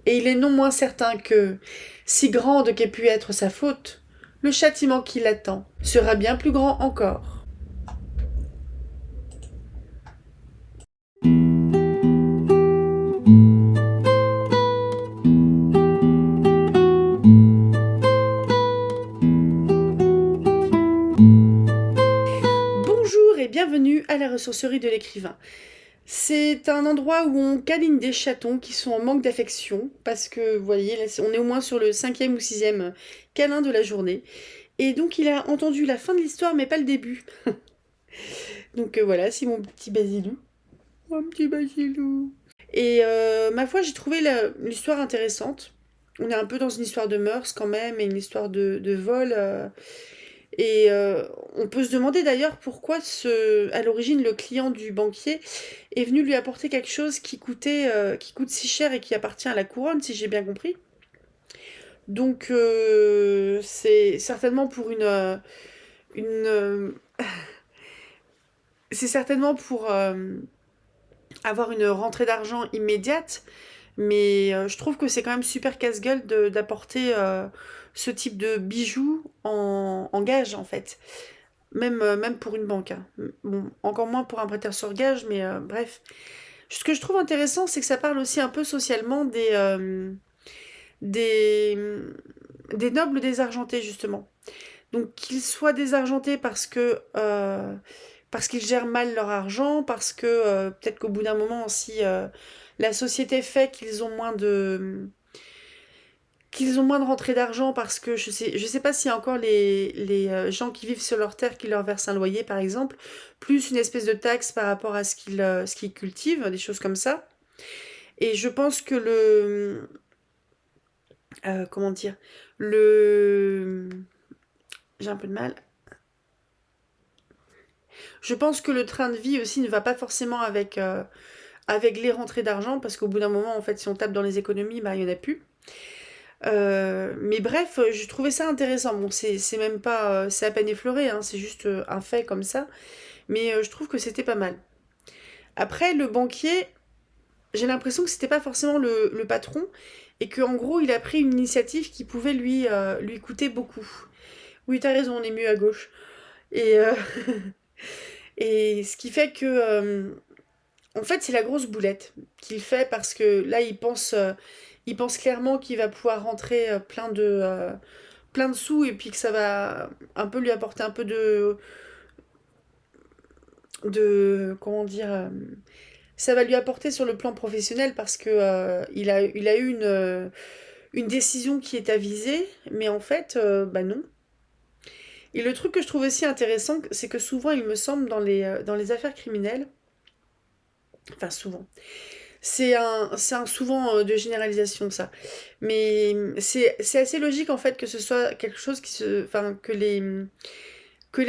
Et il est non moins certain que, si grande qu'ait pu être sa faute, le châtiment qui l'attend sera bien plus grand encore. Bonjour et bienvenue à la ressourcerie de l'écrivain. C'est un endroit où on câline des chatons qui sont en manque d'affection, parce que, vous voyez, là, on est au moins sur le cinquième ou sixième câlin de la journée. Et donc il a entendu la fin de l'histoire, mais pas le début. Donc voilà, c'est mon petit Basilou. Mon petit Basilou. Et ma foi, j'ai trouvé l'histoire intéressante. On est un peu dans une histoire de mœurs quand même, et une histoire de vol. Et on peut se demander d'ailleurs pourquoi à l'origine le client du banquier est venu lui apporter quelque chose qui coûte si cher et qui appartient à la couronne, si j'ai bien compris. Donc c'est certainement pour une c'est certainement pour avoir une rentrée d'argent immédiate, mais je trouve que c'est quand même super casse-gueule d'apporter ce type de bijoux en gage en fait. Même pour une banque, hein. Bon, encore moins pour un prêteur sur gage, mais bref. Ce que je trouve intéressant, c'est que ça parle aussi un peu socialement des, des nobles désargentés, justement. Donc qu'ils soient désargentés parce qu'ils gèrent mal leur argent, parce que peut-être qu'au bout d'un moment aussi, la société fait qu'ils ont moins de rentrées d'argent parce que je sais pas s'il y a encore les gens qui vivent sur leur terre qui leur versent un loyer par exemple, plus une espèce de taxe par rapport à ce qu'ils cultivent, des choses comme ça. Et je pense que comment dire, le, j'ai un peu de mal. Je pense que le train de vie aussi ne va pas forcément avec les rentrées d'argent parce qu'au bout d'un moment en fait si on tape dans les économies, bah il y en a plus. Mais bref, je trouvais ça intéressant. Bon, c'est même pas, c'est à peine effleuré, hein, c'est juste un fait comme ça. Mais je trouve que c'était pas mal. Après, le banquier, j'ai l'impression que c'était pas forcément le patron et qu'en gros, il a pris une initiative qui pouvait lui coûter beaucoup. Oui, t'as raison, on est mieux à gauche. Et, et ce qui fait que, en fait, c'est la grosse boulette qu'il fait parce que là, il pense clairement qu'il va pouvoir rentrer plein de sous et puis que ça va un peu lui apporter un peu de comment dire, ça va lui apporter sur le plan professionnel parce que il a eu une décision qui est avisée, mais en fait, bah non. Et le truc que je trouve aussi intéressant, c'est que souvent, il me semble, dans les affaires criminelles, enfin souvent, c'est un souvent de généralisation ça, mais c'est assez logique en fait que ce soit quelque chose enfin que les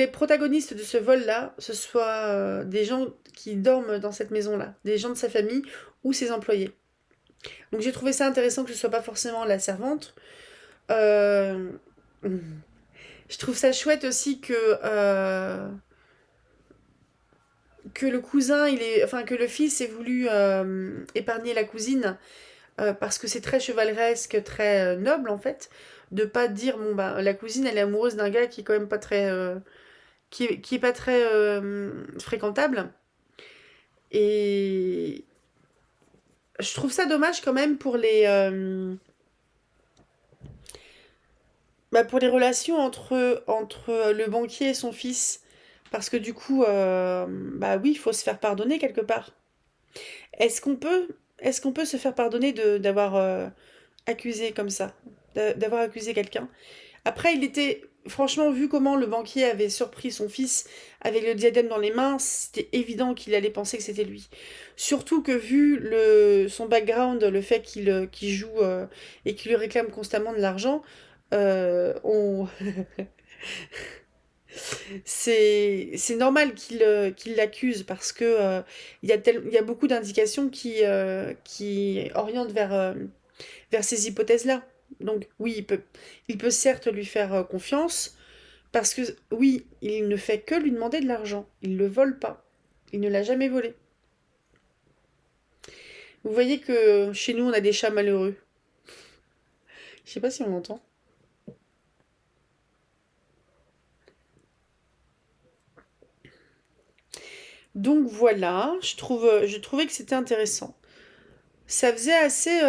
protagonistes de ce vol-là, ce soient des gens qui dorment dans cette maison-là, des gens de sa famille ou ses employés. Donc j'ai trouvé ça intéressant que ce soit pas forcément la servante. Euh, je trouve ça chouette aussi que le cousin, enfin que le fils ait voulu épargner la cousine parce que c'est très chevaleresque, très noble en fait, de pas dire bon bah la cousine elle est amoureuse d'un gars qui est quand même pas très qui est pas très fréquentable. Et je trouve ça dommage quand même pour les relations entre le banquier et son fils. Parce que du coup, bah oui, il faut se faire pardonner quelque part. Est-ce qu'on peut, est-ce qu'on peut se faire pardonner d'avoir accusé comme ça, d'avoir accusé quelqu'un? Après, il était, franchement, vu comment le banquier avait surpris son fils avec le diadème dans les mains, c'était évident qu'il allait penser que c'était lui. Surtout que vu son background, le fait qu'il joue et qu'il lui réclame constamment de l'argent, on... c'est normal qu'il l'accuse parce que il y a beaucoup d'indications qui orientent vers ces hypothèses-là. Donc oui, il peut certes lui faire confiance, parce que oui, il ne fait que lui demander de l'argent. Il ne le vole pas. Il ne l'a jamais volé. Vous voyez que chez nous, on a des chats malheureux. Je sais pas si on l'entend. Donc voilà, je trouvais que c'était intéressant. Ça faisait assez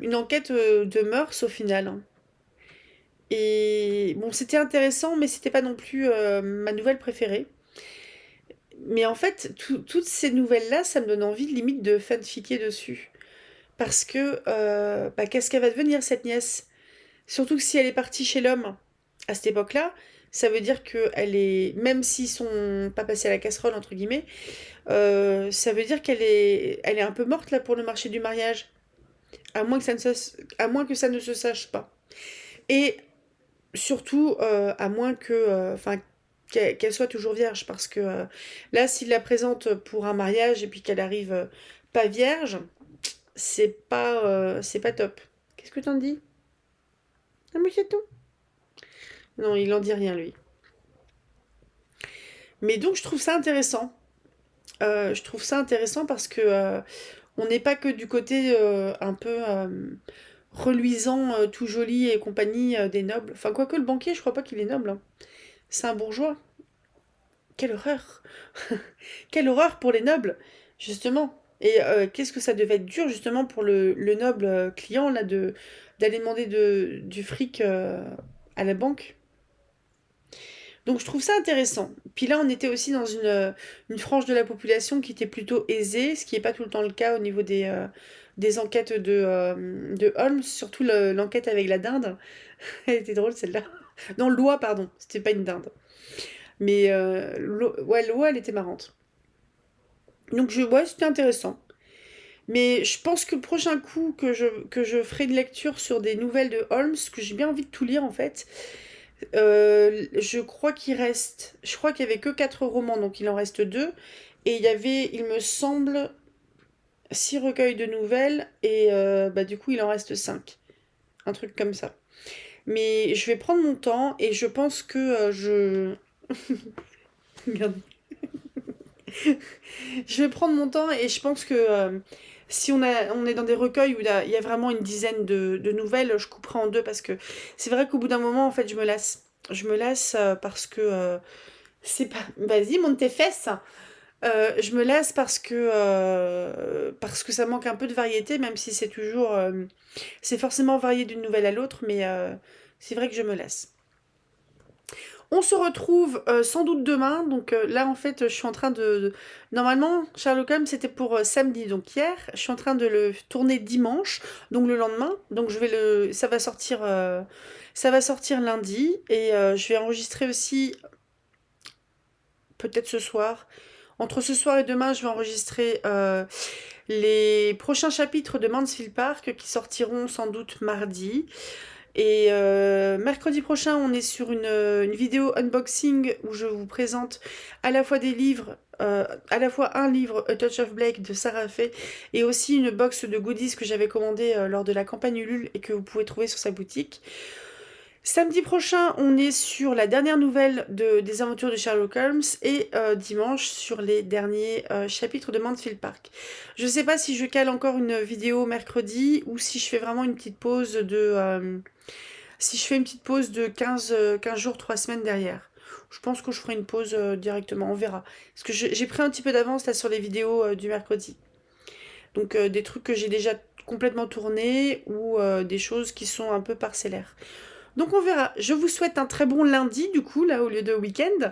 une enquête de mœurs au final, hein. Et bon, c'était intéressant, mais c'était pas non plus ma nouvelle préférée. Mais en fait, toutes ces nouvelles-là, ça me donne envie limite de fanfiquer dessus. Parce que, qu'est-ce qu'elle va devenir cette nièce? Surtout que si elle est partie chez l'homme à cette époque-là, ça veut dire qu'elle est, même s'ils sont pas passés à la casserole, entre guillemets, ça veut dire elle est un peu morte là pour le marché du mariage. À moins que ça ne se sache pas. Et surtout, à moins que, qu'elle soit toujours vierge, parce que là, s'il la présente pour un mariage et puis qu'elle arrive pas vierge, c'est pas top. Qu'est-ce que t'en dis? Ah, mais c'est tout. Non, il en dit rien, lui. Mais donc, je trouve ça intéressant. Je trouve ça intéressant parce que on n'est pas que du côté un peu reluisant, tout joli et compagnie des nobles. Enfin, quoique le banquier, je crois pas qu'il est noble, hein. C'est un bourgeois. Quelle horreur! Quelle horreur pour les nobles, justement. Et qu'est-ce que ça devait être dur, justement, pour le noble client, là, d'aller demander du fric à la banque. Donc je trouve ça intéressant. Puis là, on était aussi dans une frange de la population qui était plutôt aisée, ce qui n'est pas tout le temps le cas au niveau des enquêtes de Holmes, surtout l'enquête avec la dinde. Elle était drôle celle-là. Non, Loi, pardon, c'était pas une dinde. Mais ouais, Loi, elle était marrante. Donc ouais, c'était intéressant. Mais je pense que le prochain coup que je ferai une lecture sur des nouvelles de Holmes, que j'ai bien envie de tout lire en fait, je crois je crois qu'il y avait que 4 romans, donc il en reste 2. Et il y avait, il me semble, 6 recueils de nouvelles, et du coup il en reste 5. Un truc comme ça. Mais je vais prendre mon temps, et je pense que je... Regarde. Je vais prendre mon temps, et je pense que si on est dans des recueils où il y a vraiment une dizaine de nouvelles, je couperai en deux, parce que c'est vrai qu'au bout d'un moment, en fait, je me lasse. Je me lasse parce que c'est pas. Vas-y, monte tes fesses. Je me lasse parce que ça manque un peu de variété, même si c'est toujours. C'est forcément varié d'une nouvelle à l'autre, mais c'est vrai que je me lasse. On se retrouve sans doute demain. Donc là, en fait, je suis en train Normalement, Sherlock Holmes, c'était pour samedi, donc hier. Je suis en train de le tourner dimanche, donc le lendemain. Donc ça va sortir lundi. Et je vais enregistrer aussi, peut-être ce soir. Entre ce soir et demain, je vais enregistrer les prochains chapitres de Mansfield Park qui sortiront sans doute mardi. Et mercredi prochain, on est sur une vidéo unboxing où je vous présente à la fois des livres, à la fois un livre, A Touch of Blake de Sarah Fay, et aussi une box de goodies que j'avais commandé lors de la campagne Ulule et que vous pouvez trouver sur sa boutique. Samedi prochain, on est sur la dernière nouvelle des aventures de Sherlock Holmes et dimanche sur les derniers chapitres de Mansfield Park. Je ne sais pas si je cale encore une vidéo mercredi ou si je fais vraiment une petite pause si je fais une petite pause de 15 jours, 3 semaines derrière. Je pense que je ferai une pause directement, on verra. Parce que j'ai pris un petit peu d'avance là sur les vidéos du mercredi. Donc des trucs que j'ai déjà complètement tournés ou des choses qui sont un peu parcellaires. Donc on verra. Je vous souhaite un très bon lundi du coup, là au lieu de week-end.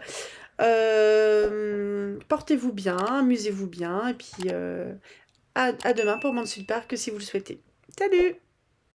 Portez-vous bien, amusez-vous bien, et puis à demain pour Mansfield Park si vous le souhaitez. Salut!